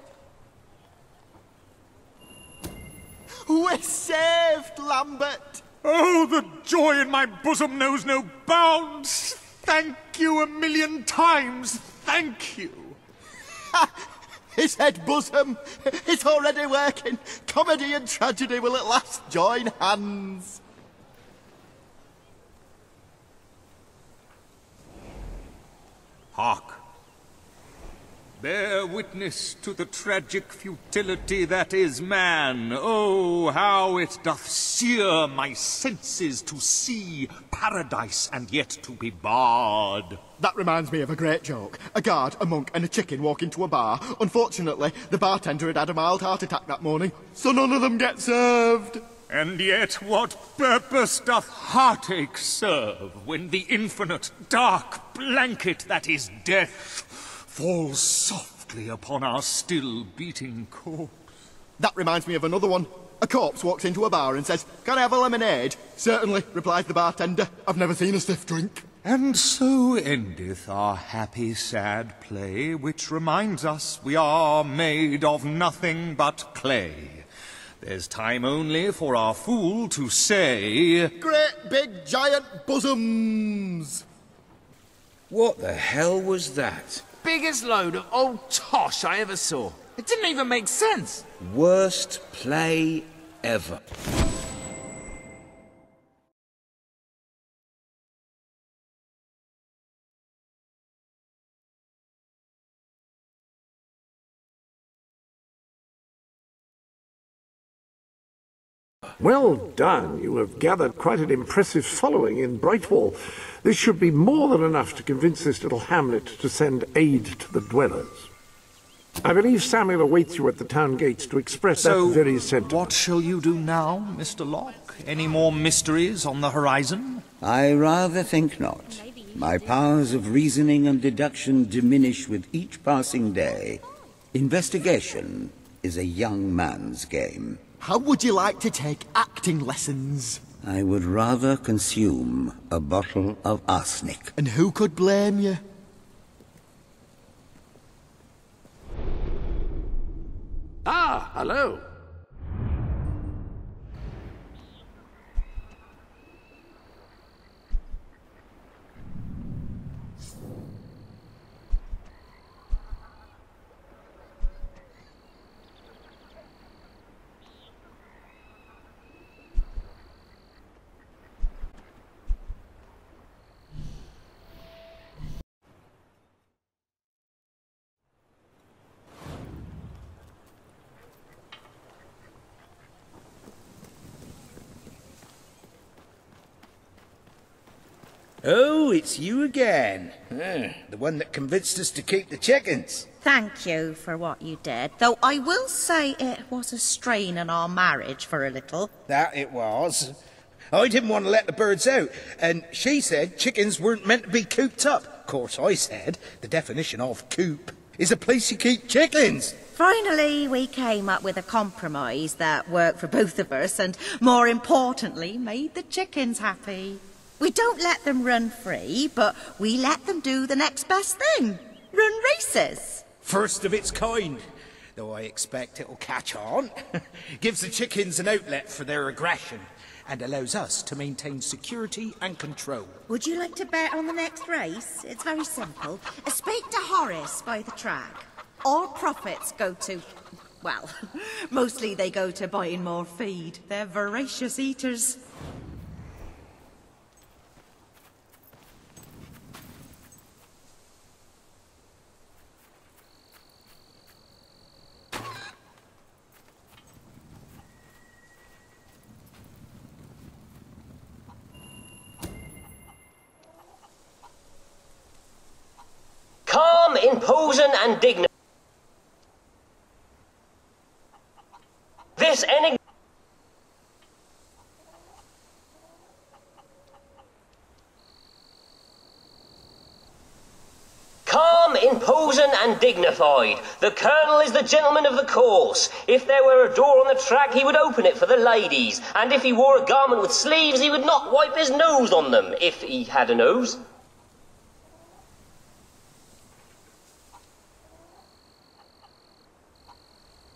We're saved, Lambert. Oh, the joy in my bosom knows no bounds. Thank you 1,000,000 times. Thank you. His head bosom. It's already working. Comedy and tragedy will at last join hands. Hark. Bear witness to the tragic futility that is man. Oh, how it doth sear my senses to see paradise and yet to be barred. That reminds me of a great joke. A guard, a monk and a chicken walk into a bar. Unfortunately, the bartender had had a mild heart attack that morning, so none of them get served. And yet what purpose doth heartache serve when the infinite dark blanket that is death falls softly upon our still beating corpse? That reminds me of another one. A corpse walks into a bar and says, "Can I have a lemonade?" "Certainly," replies the bartender. "I've never seen a stiff drink." And so endeth our happy sad play, which reminds us we are made of nothing but clay. There's time only for our fool to say, "Great big giant bosoms!" What the hell was that? Biggest load of old tosh I ever saw. It didn't even make sense. Worst play ever. Well done. You have gathered quite an impressive following in Brightwall. This should be more than enough to convince this little hamlet to send aid to the dwellers. I believe Samuel awaits you at the town gates to express that very sentiment. What shall you do now, Mr. Locke? Any more mysteries on the horizon? I rather think not. My powers of reasoning and deduction diminish with each passing day. Investigation is a young man's game. How would you like to take acting lessons? I would rather consume a bottle of arsenic. And who could blame you? Ah, hello. Oh, it's you again. The one that convinced us to keep the chickens. Thank you for what you did, though I will say it was a strain on our marriage for a little. That it was. I didn't want to let the birds out, and she said chickens weren't meant to be cooped up. Of course, I said the definition of coop is a place you keep chickens. Finally, we came up with a compromise that worked for both of us and, more importantly, made the chickens happy. We don't let them run free, but we let them do the next best thing. Run races. First of its kind, though I expect it'll catch on. Gives the chickens an outlet for their aggression and allows us to maintain security and control. Would you like to bet on the next race? It's very simple. Speak to Horace by the track. All profits go to... well, mostly they go to buying more feed. They're voracious eaters. Calm, imposing, and dignified. This enigma. Calm, imposing, and dignified. The Colonel is the gentleman of the course. If there were a door on the track, he would open it for the ladies. And if he wore a garment with sleeves, he would not wipe his nose on them, if he had a nose.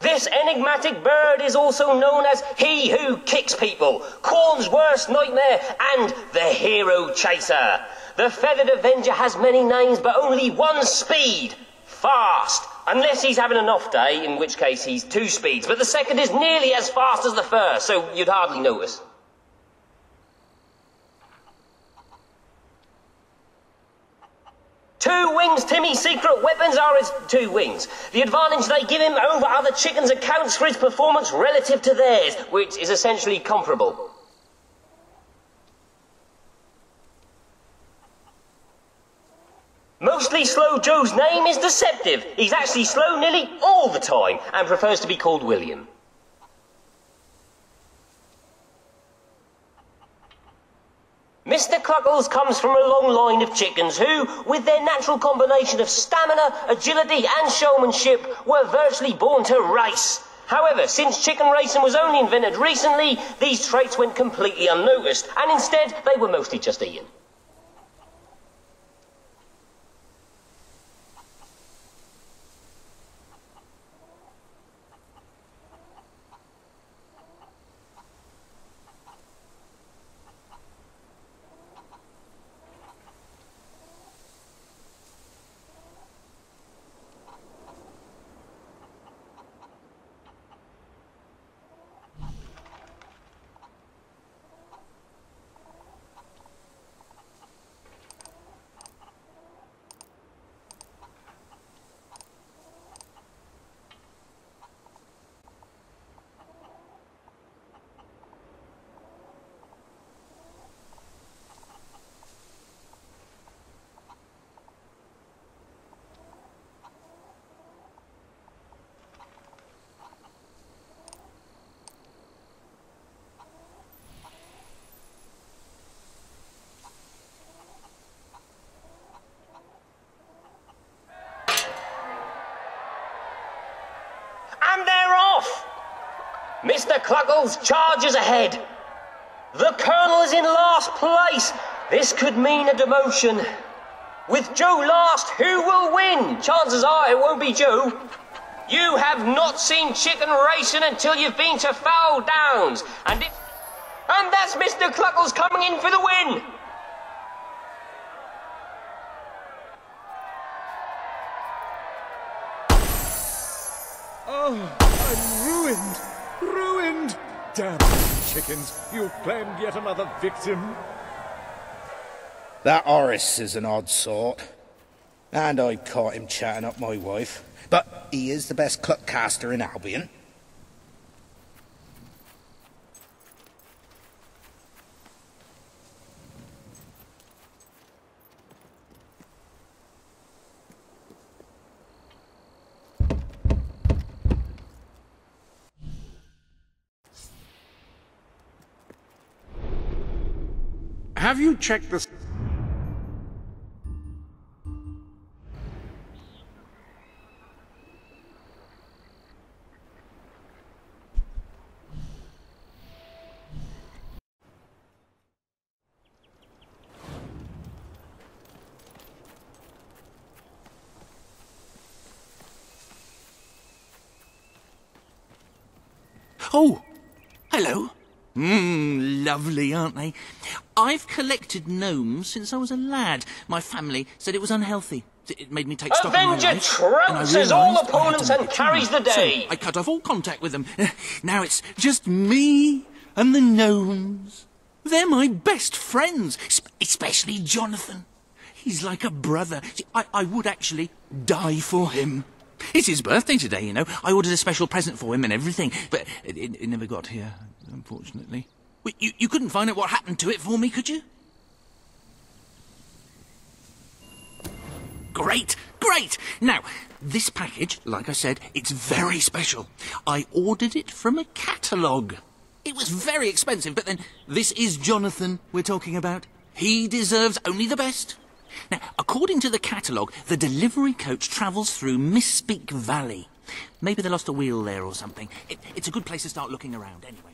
This enigmatic bird is also known as he who kicks people, Corn's worst nightmare, and the hero chaser. The feathered avenger has many names, but only one speed: fast. Unless he's having an off day, in which case he's two speeds, but the second is nearly as fast as the first, so you'd hardly notice. Two wings, Timmy's secret weapons are his 2 wings. The advantage they give him over other chickens accounts for his performance relative to theirs, which is essentially comparable. Mostly Slow Joe's name is deceptive. He's actually slow nearly all the time and prefers to be called William. Mr. Cluckles comes from a long line of chickens who, with their natural combination of stamina, agility and showmanship, were virtually born to race. However, since chicken racing was only invented recently, these traits went completely unnoticed, and instead they were mostly just eaten. And they're off! Mr. Cluckles charges ahead. The Colonel is in last place. This could mean a demotion. With Joe last, who will win? Chances are it won't be Joe. You have not seen chicken racing until you've been to Foul Downs. And that's Mr. Cluckles coming in for the win. Oh, I'm ruined! Ruined! Damn you, chickens! You've claimed yet another victim. That Horace is an odd sort. And I caught him chatting up my wife. But he is the best cluckcaster in Albion. Have you checked the... Oh, hello. Lovely, aren't they? I've collected gnomes since I was a lad. My family said it was unhealthy. It made me take stock of my Avenger life. and I trounces all realised I had to opponents make and a carries the change. day. So I cut off all contact with them. Now it's just me and the gnomes. They're my best friends, especially Jonathan. He's like a brother. See, I would actually die for him. It's his birthday today, you know. I ordered a special present for him and everything, but it never got here, unfortunately. Well, you couldn't find out what happened to it for me, could you? Great, great! Now, this package, like I said, it's very special. I ordered it from a catalogue. It was very expensive, but then this is Jonathan we're talking about. He deserves only the best. Now, according to the catalogue, the delivery coach travels through Misspeak Valley. Maybe they lost a wheel there or something. It's a good place to start looking around, anyway.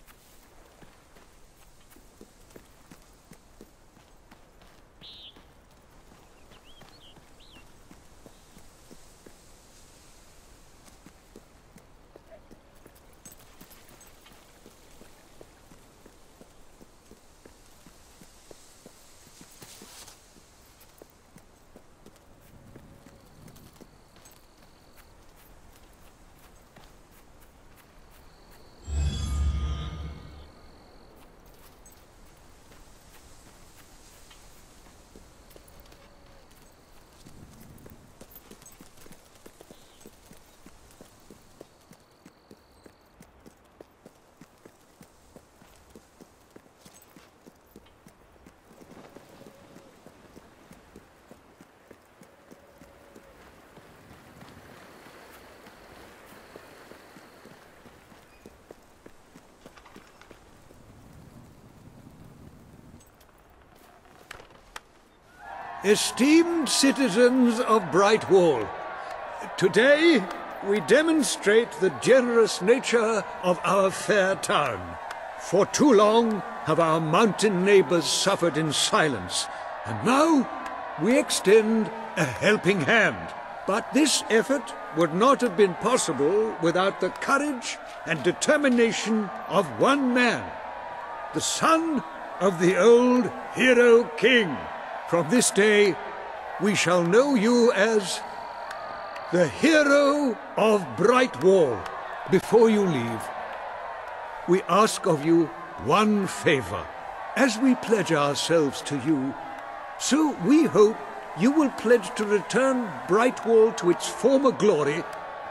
Esteemed citizens of Brightwall, today we demonstrate the generous nature of our fair town. For too long have our mountain neighbors suffered in silence, and now we extend a helping hand. But this effort would not have been possible without the courage and determination of one man, the son of the old hero king. From this day, we shall know you as the hero of Brightwall. Before you leave, we ask of you one favor. As we pledge ourselves to you, so we hope you will pledge to return Brightwall to its former glory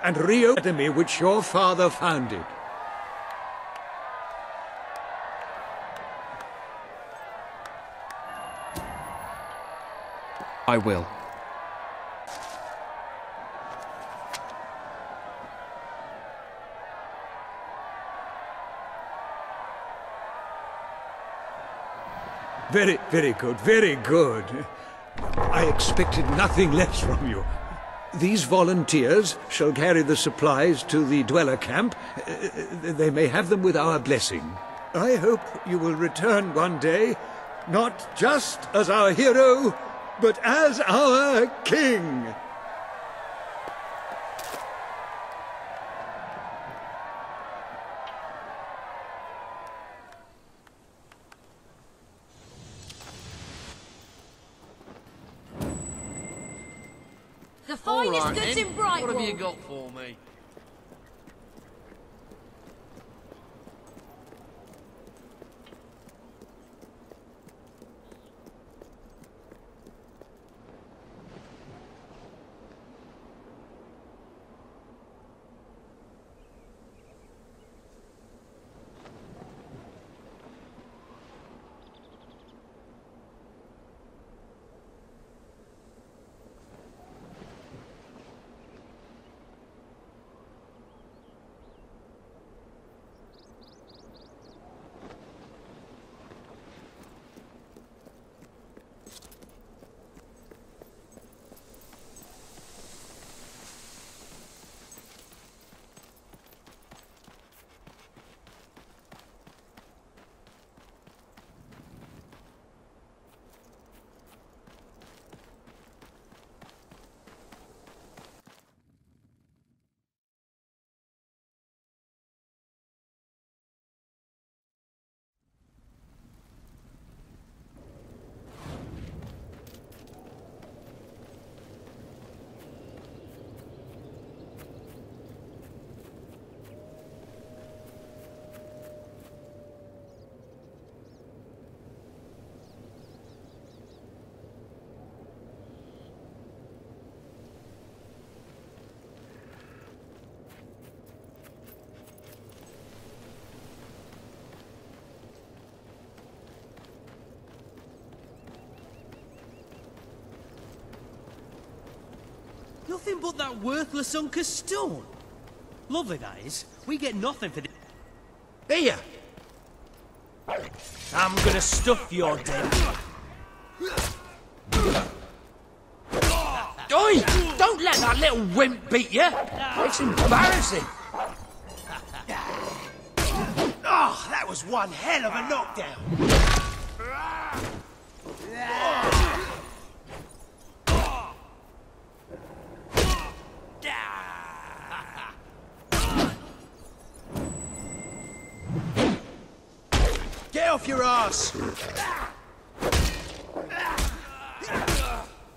and reopen the academy which your father founded. I will. Very good, very good. I expected nothing less from you. These volunteers shall carry the supplies to the dweller camp. They may have them with our blessing. I hope you will return one day, not just as our hero, but as our king. The finest All right, goods then. in Brightwall. What have you got for me? Nothing but that worthless hunk of stone. Lovely, that is. We get nothing for this. Here! I'm gonna stuff your den. Oi! Don't let that little wimp beat you! It's embarrassing. Oh, that was one hell of a knockdown. Get off your ass!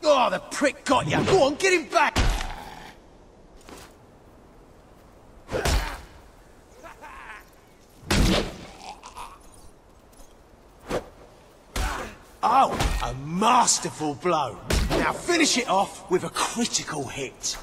Oh, the prick got you! Go on, get him back! Oh, a masterful blow. Now finish it off with a critical hit.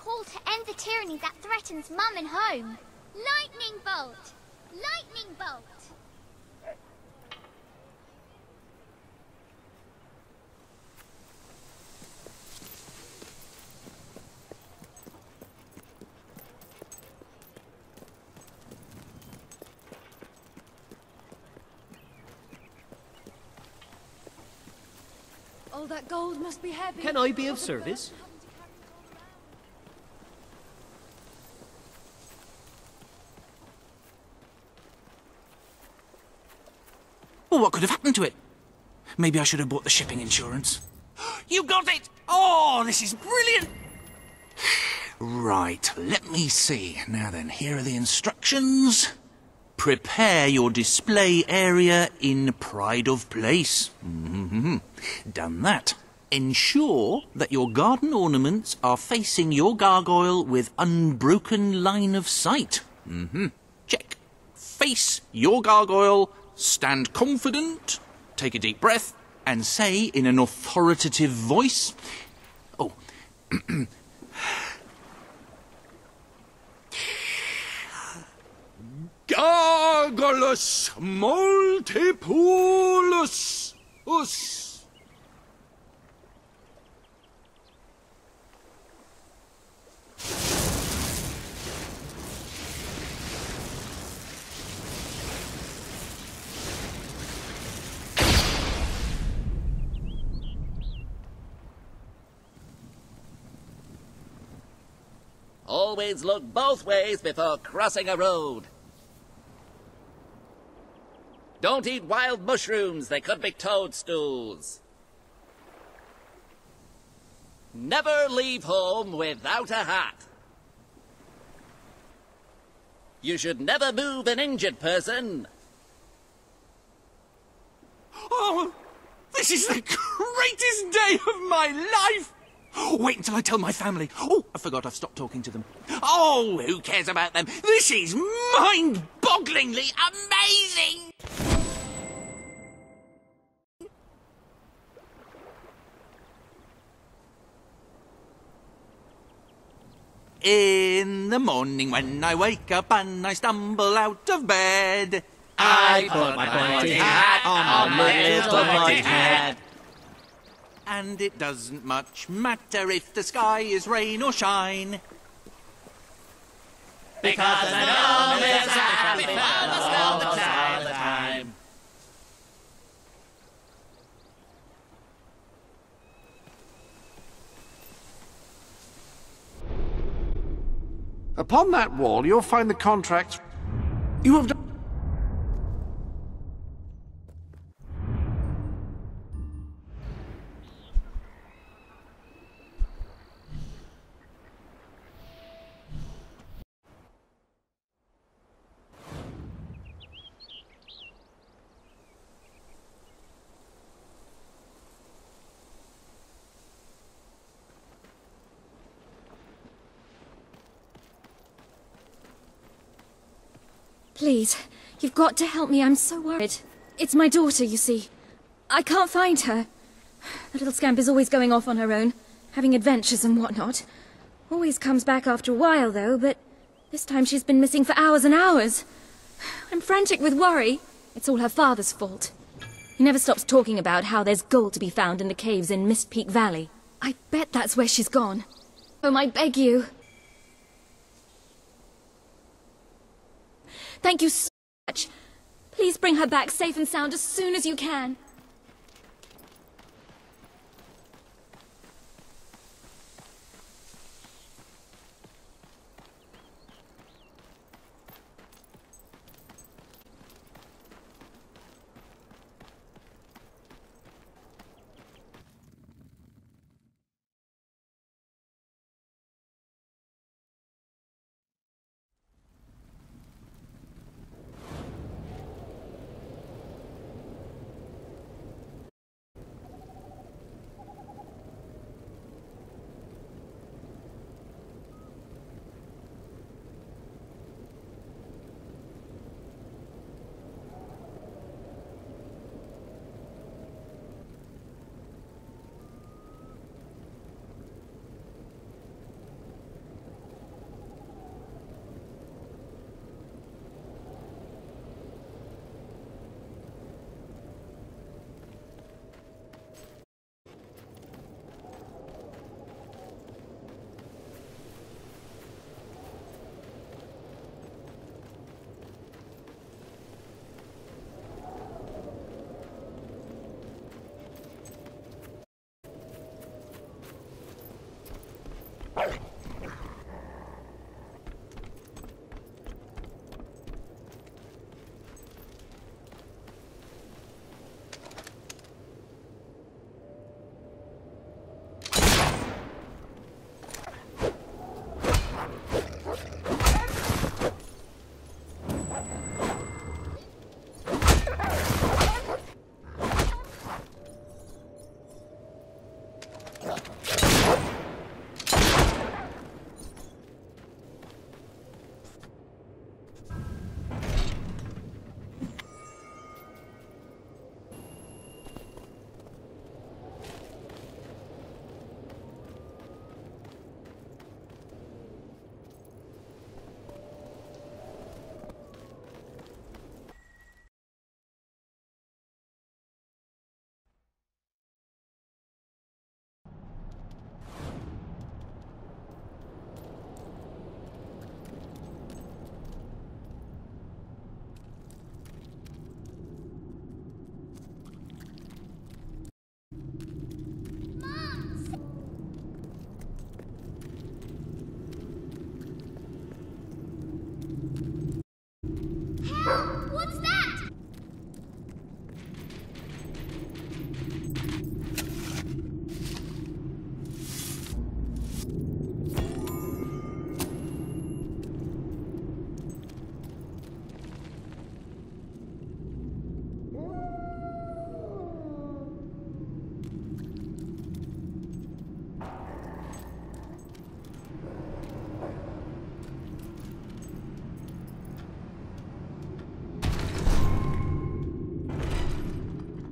To end the tyranny that threatens Mum and home. Lightning bolt! Lightning bolt! All that gold must be heavy. Can I be of service? Well, what could have happened to it? Maybe I should have bought the shipping insurance. You got it! Oh, this is brilliant! Right, let me see. Now then, here are the instructions. Prepare your display area in pride of place. Done that. Ensure that your garden ornaments are facing your gargoyle with unbroken line of sight. Check. Face your gargoyle. Stand confident, take a deep breath, and say in an authoritative voice, oh, Gargulus multipulus us. always look both ways before crossing a road. Don't eat wild mushrooms, they could be toadstools. Never leave home without a hat. You should never move an injured person. Oh, this is the greatest day of my life! Wait until I tell my family. Oh, I forgot I've stopped talking to them. Oh, who cares about them? This is mind-bogglingly amazing! In the morning when I wake up and I stumble out of bed, I put my pointy hat on my little pointy head. And it doesn't much matter if the sky is rain or shine, Because the gnome is happy all the time. Upon that wall, you'll find the contracts you have done. Please, you've got to help me. I'm so worried. It's my daughter, you see. I can't find her. The little scamp is always going off on her own, having adventures and whatnot. Always comes back after a while, though, but this time she's been missing for hours and hours. I'm frantic with worry. It's all her father's fault. He never stops talking about how there's gold to be found in the caves in Mist Peak Valley. I bet that's where she's gone. Oh, I beg you. Thank you so much. Please bring her back safe and sound as soon as you can.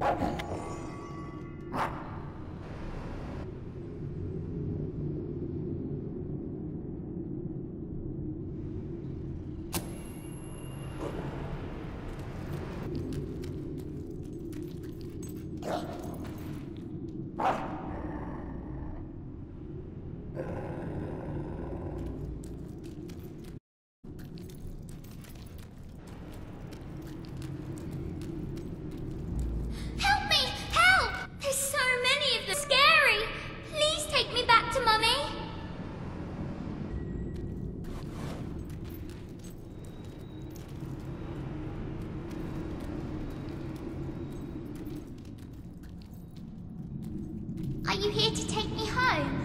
Help me! Help! There's so many of them. Scary! Please take me back to Mummy. Are you here to take me home?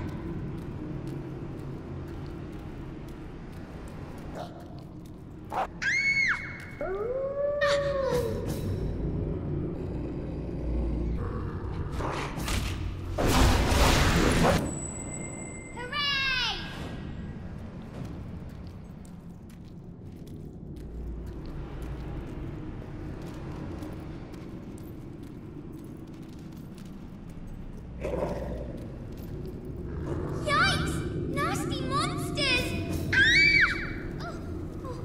Yikes! Nasty monsters! Ah! Oh, oh.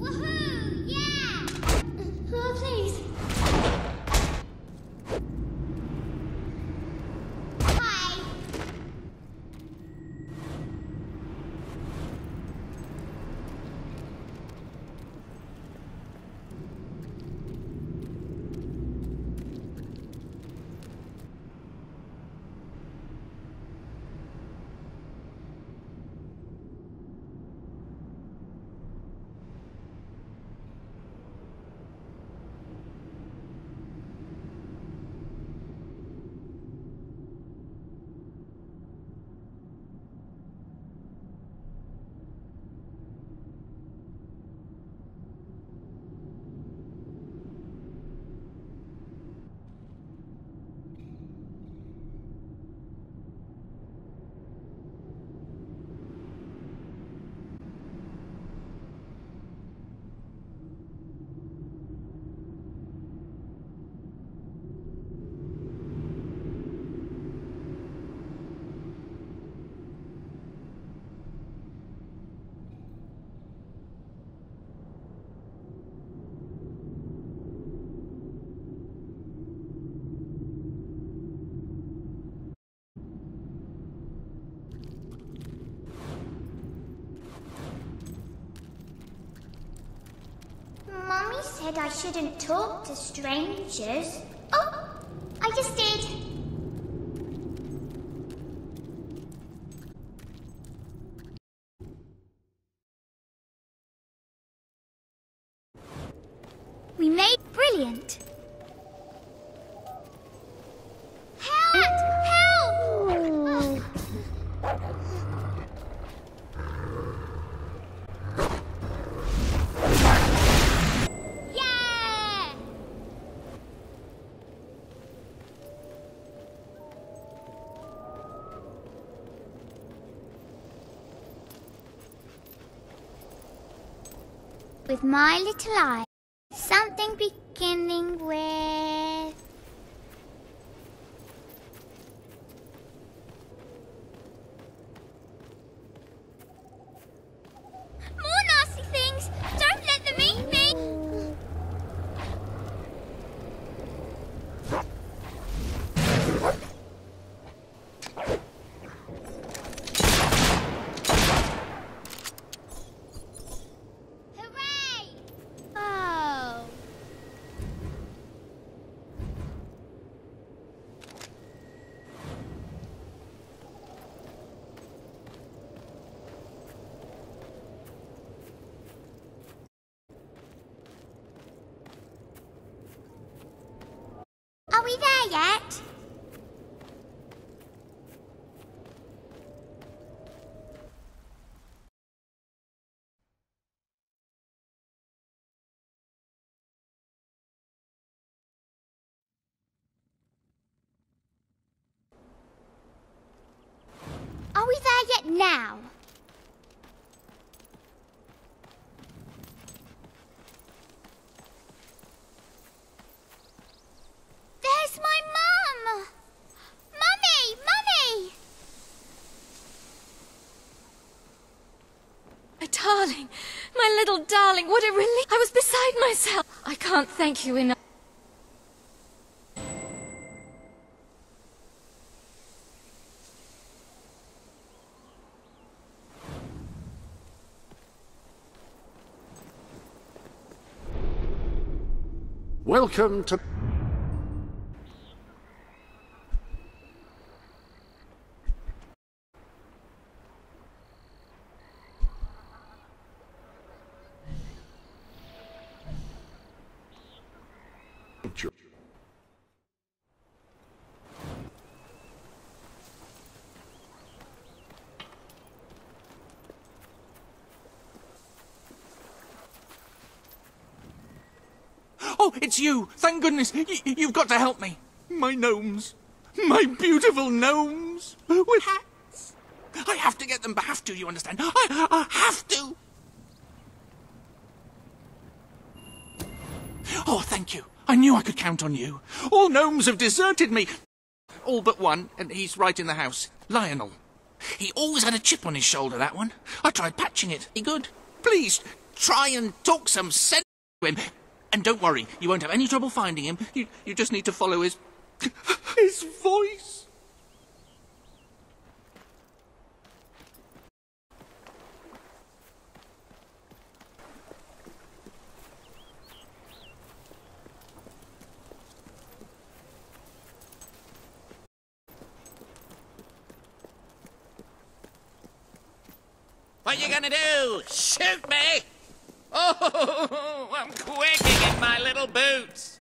Woohoo! Yeah! Oh, please. Hi. Mummy said I shouldn't talk to strangers. Oh, I just did. We made brilliant. Help! Help! Yeah! With my little eye, something beginning with... More nasty things! Don't let them eat me! Hooray! Oh. Are we there yet? Are we there yet now? darling. My little darling. What a relief. I was beside myself. I can't thank you enough. Welcome to... Oh, it's you! Thank goodness! You've got to help me! My gnomes! My beautiful gnomes! With hats! I have to get them back. I have to, you understand? I have to! Oh, thank you. I knew I could count on you. All gnomes have deserted me. All but one, and he's right in the house. Lionel. He always had a chip on his shoulder, that one. I tried patching it. He good. Please, try and talk some sense to him. And don't worry, you won't have any trouble finding him. You just need to follow his voice. What you gonna do? Shoot me? Oh, I'm quaking in my little boots.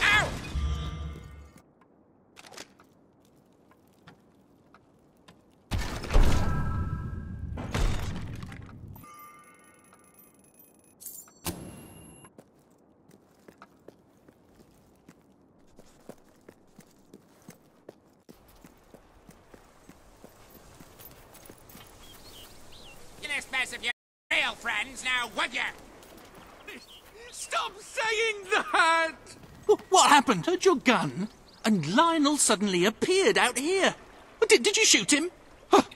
Ow! This mess of your real friends now, would you? Stop saying that! What happened? Heard your gun? And Lionel suddenly appeared out here. Did you shoot him?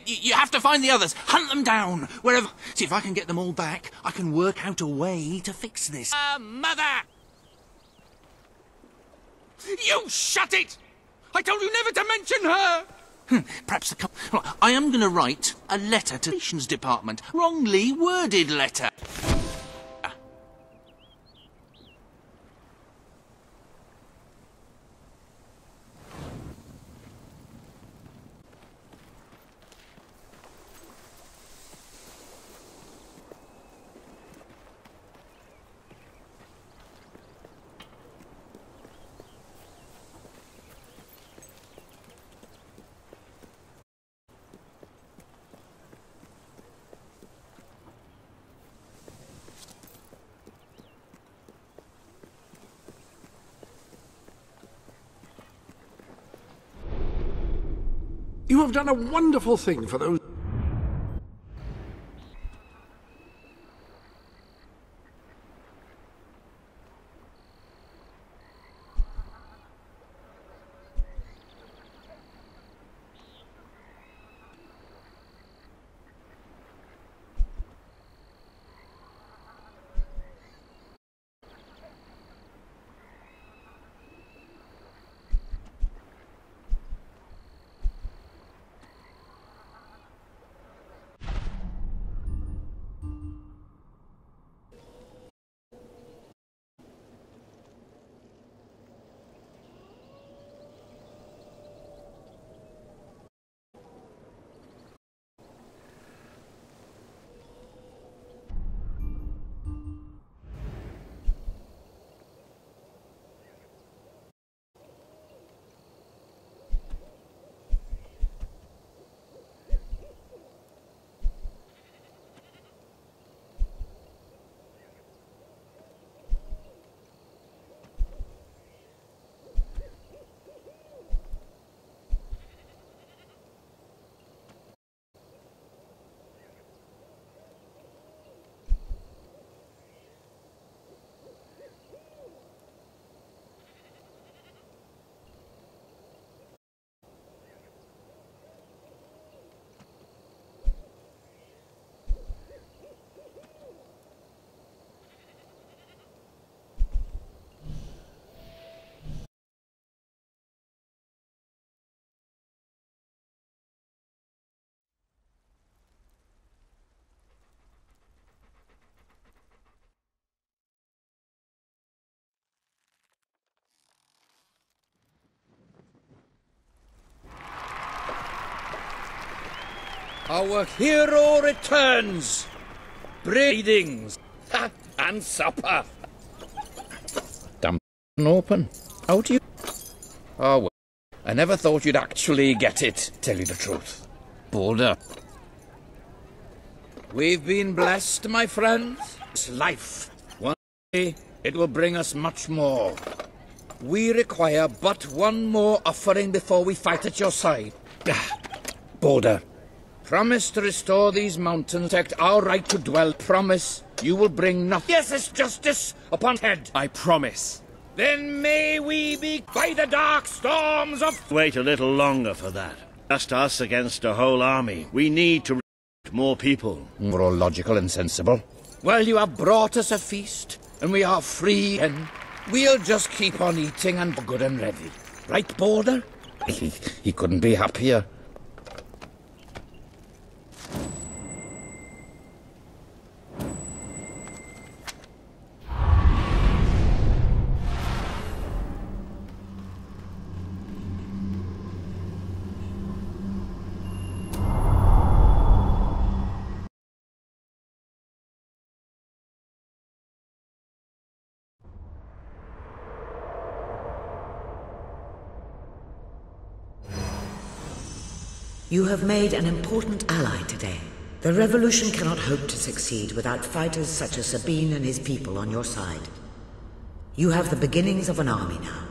You have to find the others. Hunt them down. Wherever. See if I can get them all back. I can work out a way to fix this. Mother! You shut it! I told you never to mention her! Perhaps I am going to write a letter to the Relations Department. Wrongly worded letter. You have done a wonderful thing for those... Our hero returns. Breedings and supper. Damn open. How do you... Oh, well, I never thought you'd actually get it, tell you the truth. Boulder. We've been blessed, my friends. It's life. One day, it will bring us much more. We require but one more offering before we fight at your side. Boulder. Promise to restore these mountains, protect our right to dwell. Promise you will bring nothing. Yes, it's justice upon head. I promise. Then may we be by the dark storms of... Wait a little longer for that. Just us against a whole army. We need to recruit more people. We're all logical and sensible. Well, you have brought us a feast, and we are free, and we'll just keep on eating and good and ready. Right, Boulder? He couldn't be happier. You have made an important ally today. The revolution cannot hope to succeed without fighters such as Sabine and his people on your side. You have the beginnings of an army now.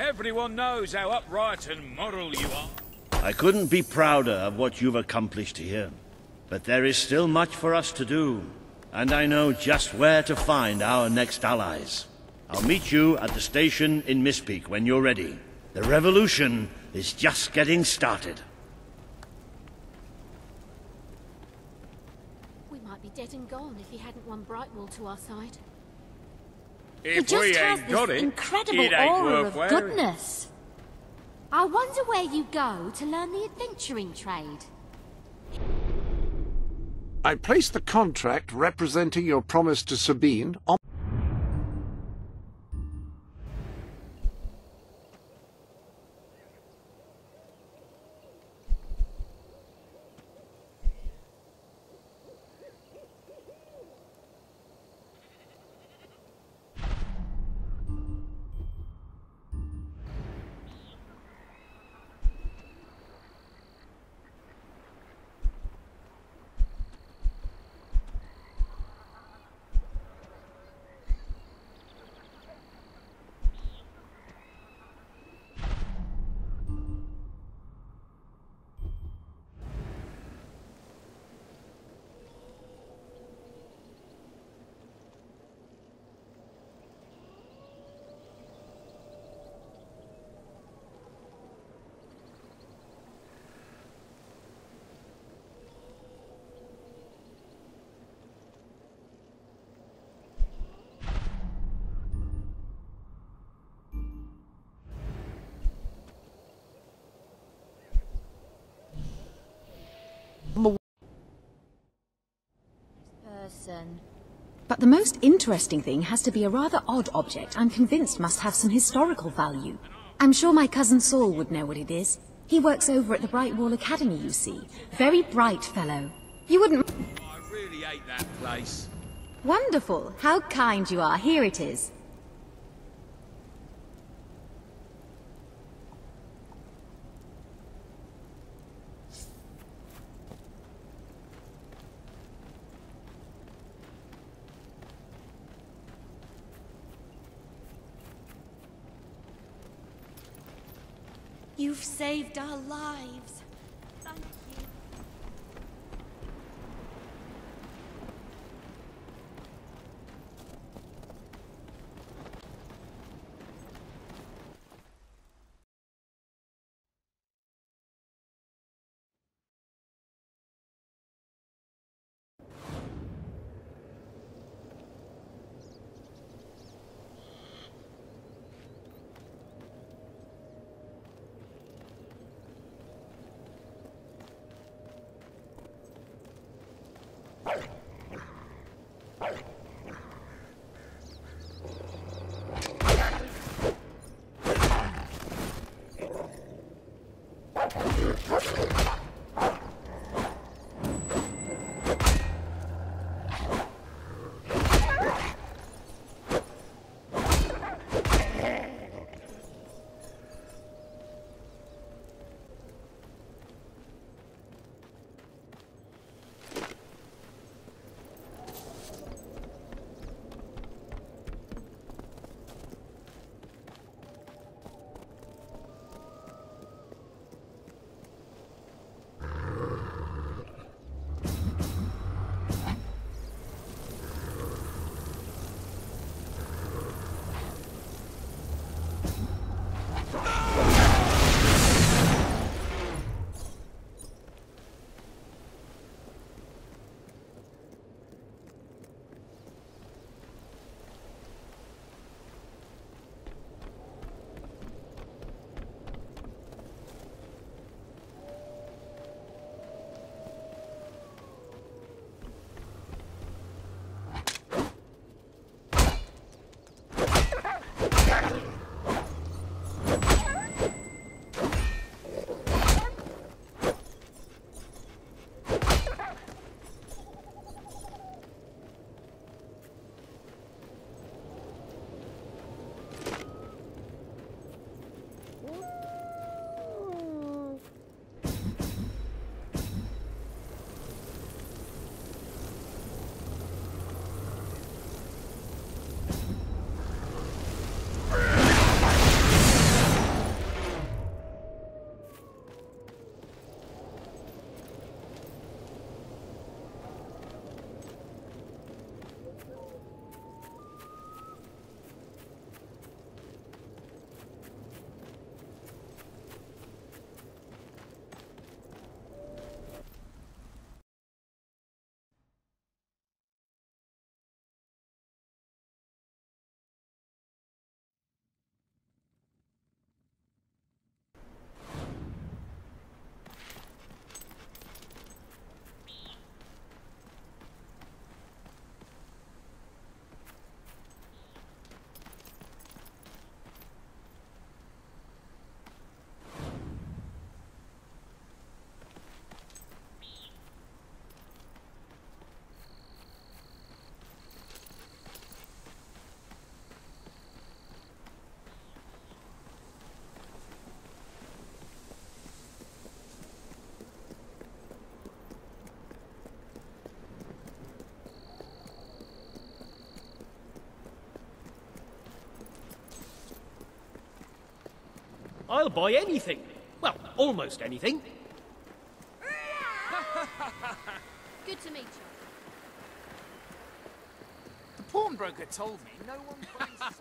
Everyone knows how upright and moral you are. I couldn't be prouder of what you've accomplished here. But there is still much for us to do, and I know just where to find our next allies. I'll meet you at the station in Mistpeak when you're ready. The revolution is just getting started. We might be dead and gone if he hadn't won Brightwall to our side. If he just we has ain't got this it, incredible it ain't aura worth of wearing. goodness. I wonder where you go to learn the adventuring trade. I place the contract representing your promise to Sabine on... But the most interesting thing has to be a rather odd object I'm convinced must have some historical value. I'm sure my cousin Saul would know what it is. He works over at the Brightwall Academy, you see. Very bright fellow. You wouldn't... I really hate that place. Wonderful. How kind you are. Here it is. You've saved our lives. Thank you. I'll buy anything. Well, almost anything. Good to meet you. The pawnbroker told me no one finds...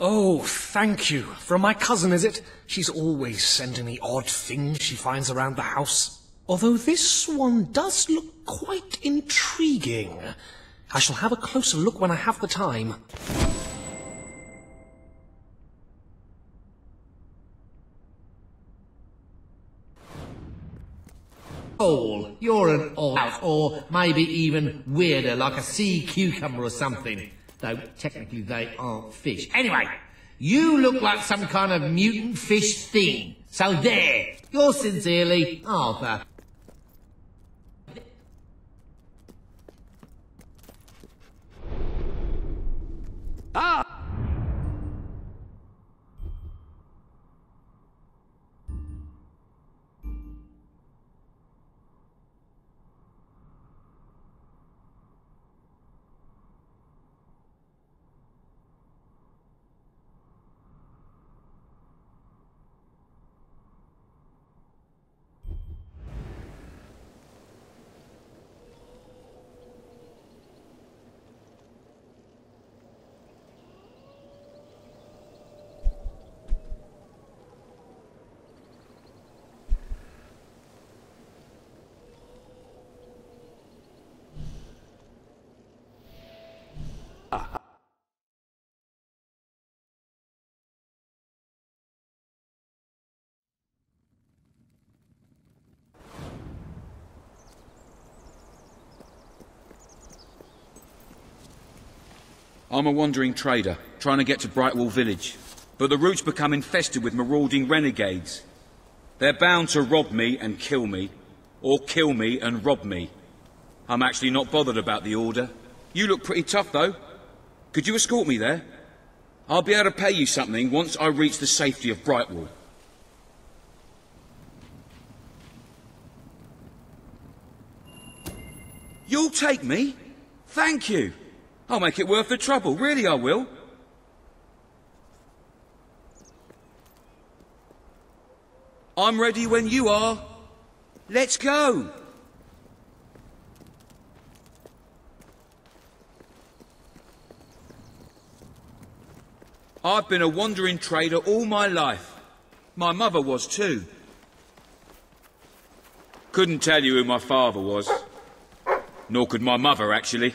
Oh, thank you. From my cousin, is it? She's always sending me odd things she finds around the house. Although this one does look quite intriguing. I shall have a closer look when I have the time. You're an odd, or maybe even weirder, like a sea cucumber or something. Though technically they aren't fish. Anyway, you look like some kind of mutant fish thing. So there, yours sincerely, Arthur. Ah! I'm a wandering trader, trying to get to Brightwall village. But the route's become infested with marauding renegades. They're bound to rob me and kill me, or kill me and rob me. I'm actually not bothered about the order. You look pretty tough, though. Could you escort me there? I'll be able to pay you something once I reach the safety of Brightwall. You'll take me? Thank you. I'll make it worth the trouble, really I will. I'm ready when you are. Let's go. I've been a wandering trader all my life. My mother was too. Couldn't tell you who my father was. Nor could my mother, actually.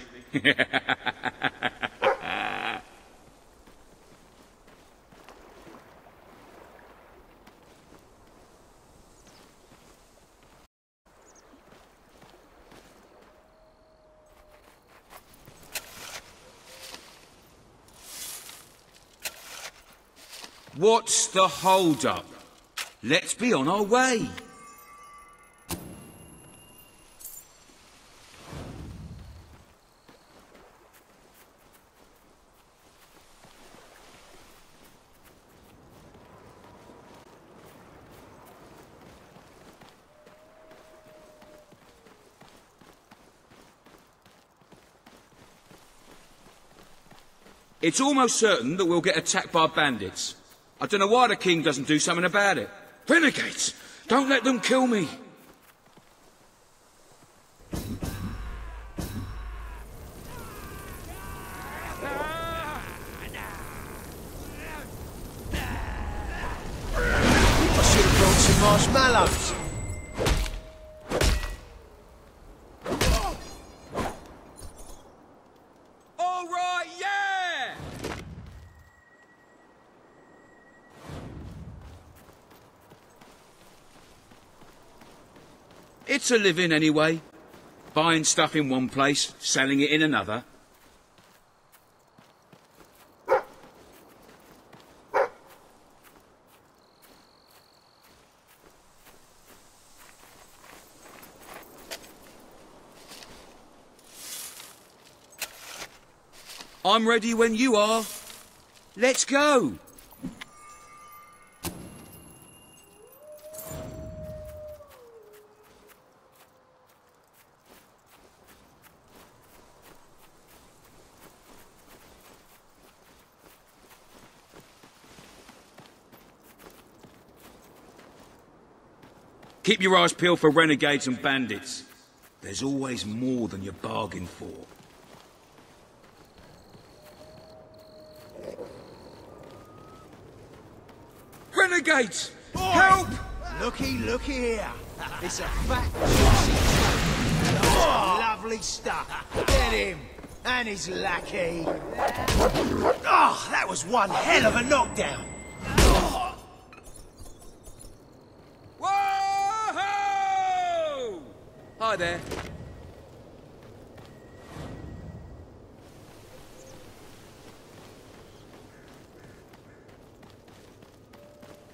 What's the hold-up? Let's be on our way. It's almost certain that we'll get attacked by bandits. I don't know why the king doesn't do something about it. Renegades! Don't let them kill me! I should have brought some marshmallows. All right, yeah! It's a living anyway. Buying stuff in one place, selling it in another. I'm ready when you are. Let's go. Keep your eyes peeled for renegades and bandits. There's always more than you bargained for. renegades! Help! Looky here. It's a fat, juicy treat. Oh, lovely stuff. Get him. And his lackey. Oh, that was one hell of a knockdown. Whoa! Hi there.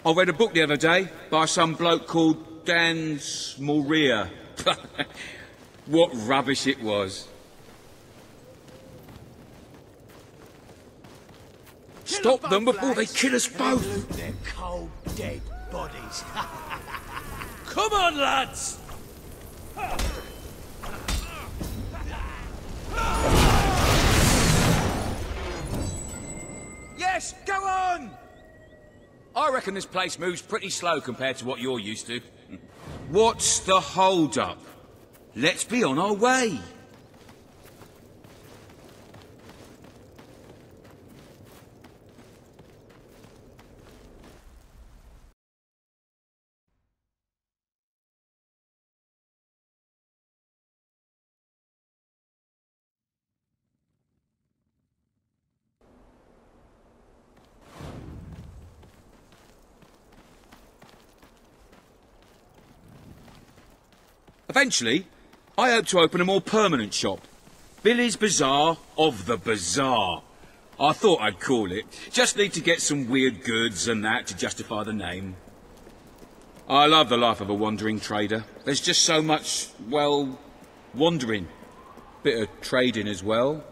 I read a book the other day by some bloke called Dan Smoria. What rubbish it was. Stop them before they kill us both. They're cold, dead bodies. Come on, lads! Yes, go on! I reckon this place moves pretty slow compared to what you're used to. What's the hold-up? Let's be on our way. Eventually, I hope to open a more permanent shop. Billy's Bazaar of the Bazaar. I thought I'd call it. Just need to get some weird goods and that to justify the name. I love the life of a wandering trader. There's just so much, well, wandering. Bit of trading as well.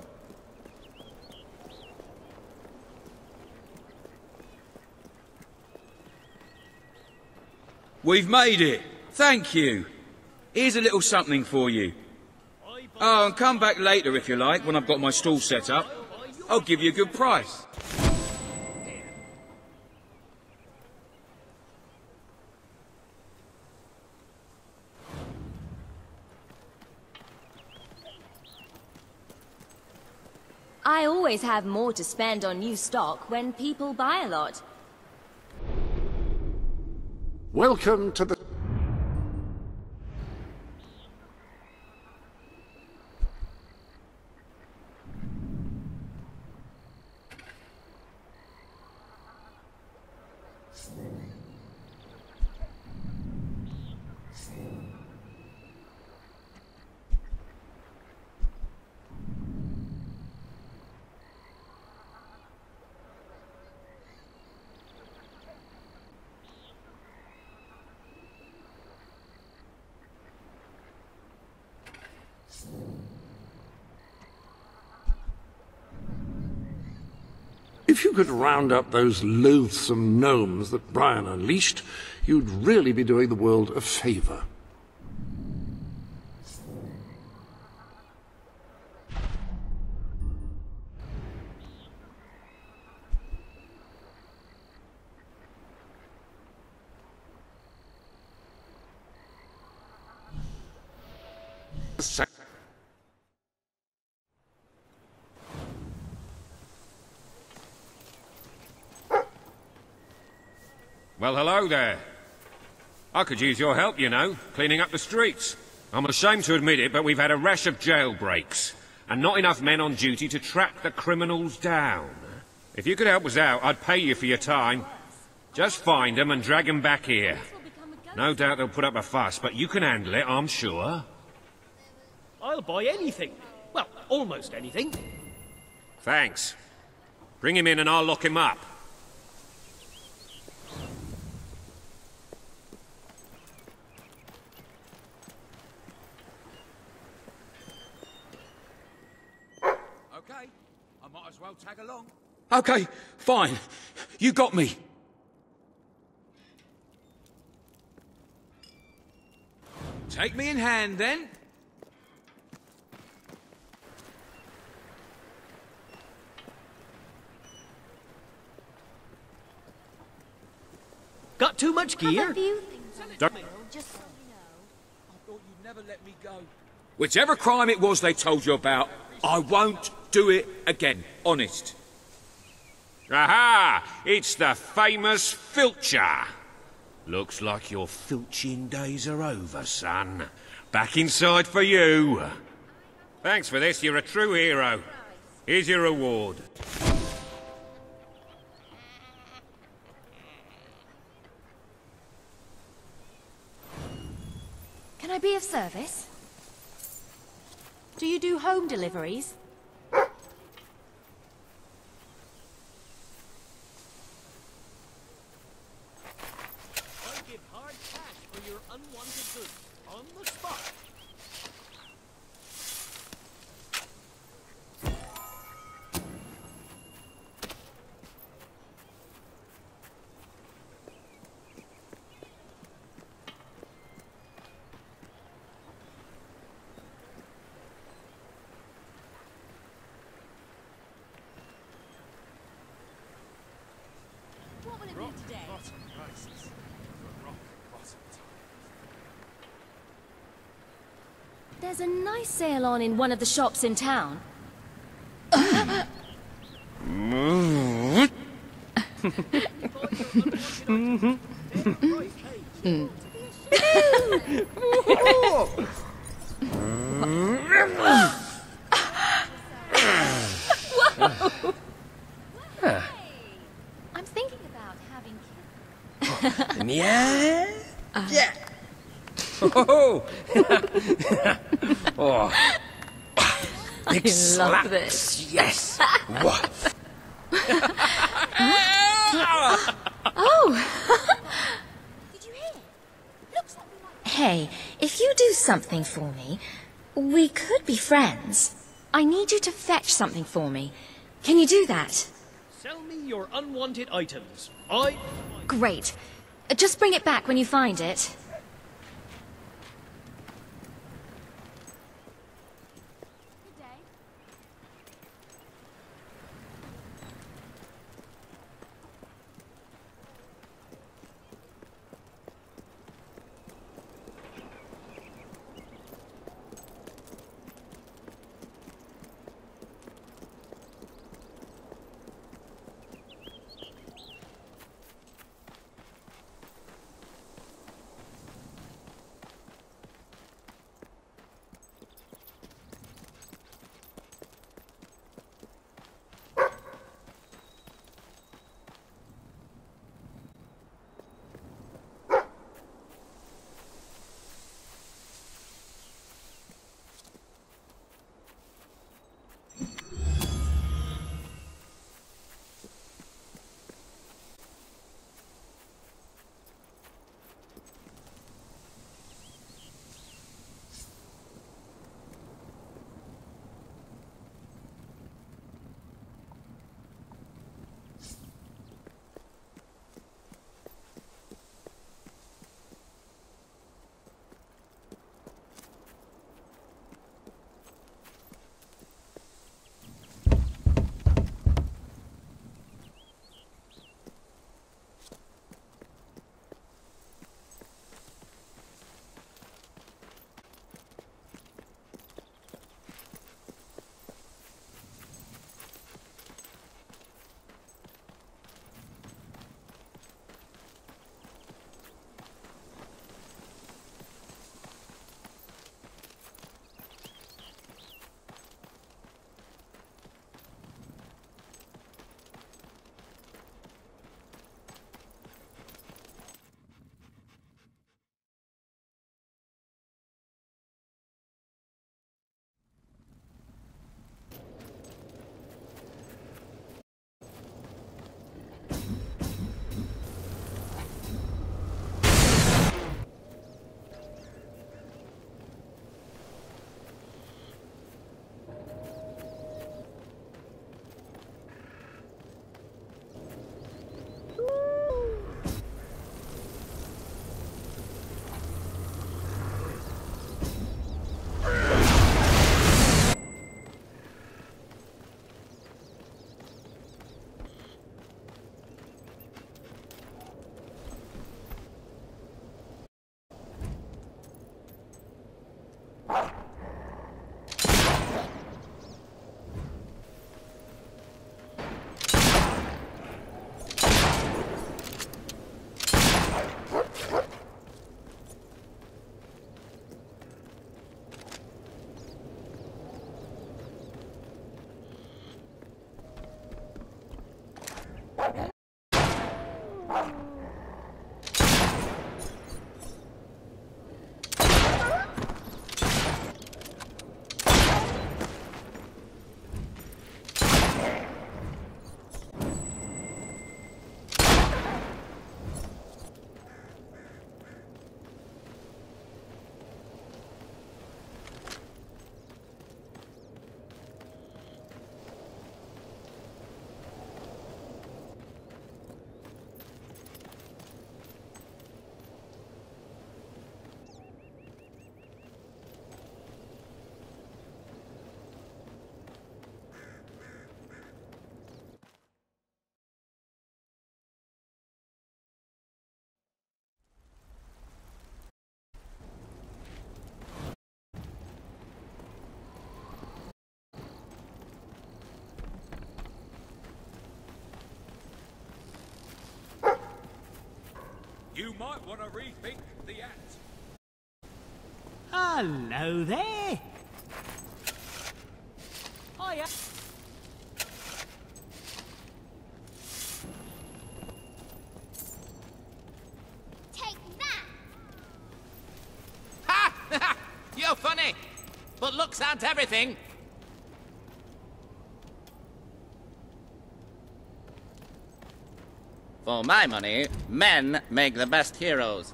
We've made it. Thank you. Here's a little something for you. Oh, and come back later if you like, when I've got my stall set up. I'll give you a good price. I always have more to spend on new stock when people buy a lot. Welcome to the... If you could round up those loathsome gnomes that Brian unleashed, you'd really be doing the world a favour. Well, hello there. I could use your help, you know, cleaning up the streets. I'm ashamed to admit it, but we've had a rash of jailbreaks, and not enough men on duty to track the criminals down. If you could help us out, I'd pay you for your time. Just find them and drag them back here. No doubt they'll put up a fuss, but you can handle it, I'm sure. I'll buy anything. Well, almost anything. Thanks. Bring him in and I'll lock him up. Okay, I might as well tag along. Okay, fine. You got me. Take me in hand, then. Got too much gear? Don't... I thought you'd never let me go. Whichever crime it was they told you about, I won't do it again. Honest. Aha! It's the famous filcher. Looks like your filching days are over, son. Back inside for you. Thanks for this, you're a true hero. Here's your reward. Can I be of service? Do you do home deliveries? I give hard cash for your unwanted goods on the spot. What will it be today? There's a nice sale on in one of the shops in town. Whoa! I'm thinking about having kids. Yeah? Yeah. Oh! Oh. Big I slap. love this. Yes. What? Oh! Did you hear? Looks like we might... Hey, if you do something for me, we could be friends. I need you to fetch something for me. Can you do that? Sell me your unwanted items. Great. Just bring it back when you find it. You might want to rethink the act. Hello there. Hiya. Take that! Ha! You're funny, but looks aren't everything. For my money, men make the best heroes.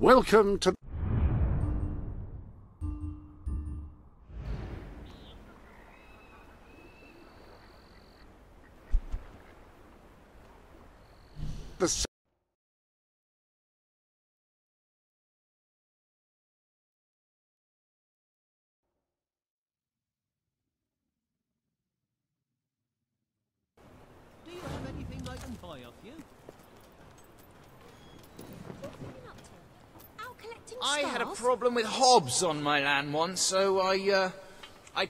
Welcome to the Do you have anything I can buy off you? I had a problem with hobs on my land once, so I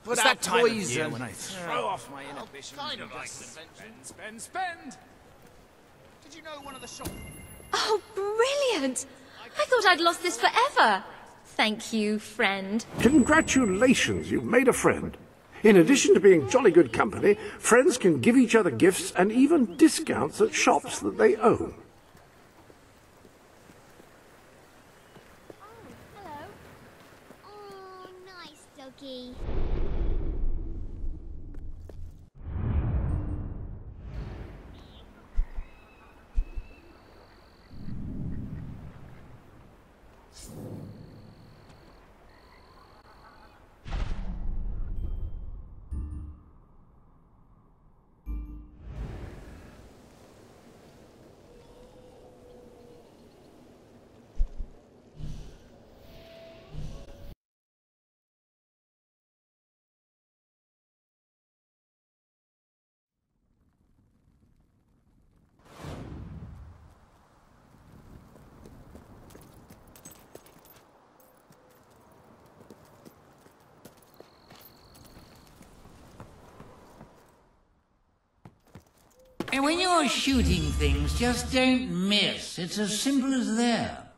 put It's out that time of poison. year when I throw off my inhibitions kind and of like just convention. spend. Did you know one of the shops? Oh, brilliant! I thought I'd lost this forever. Thank you, friend. Congratulations, you've made a friend. In addition to being jolly good company, friends can give each other gifts and even discounts at shops that they own. Hello. Oh, nice doggy. And when you're shooting things, just don't miss. It's as simple as that.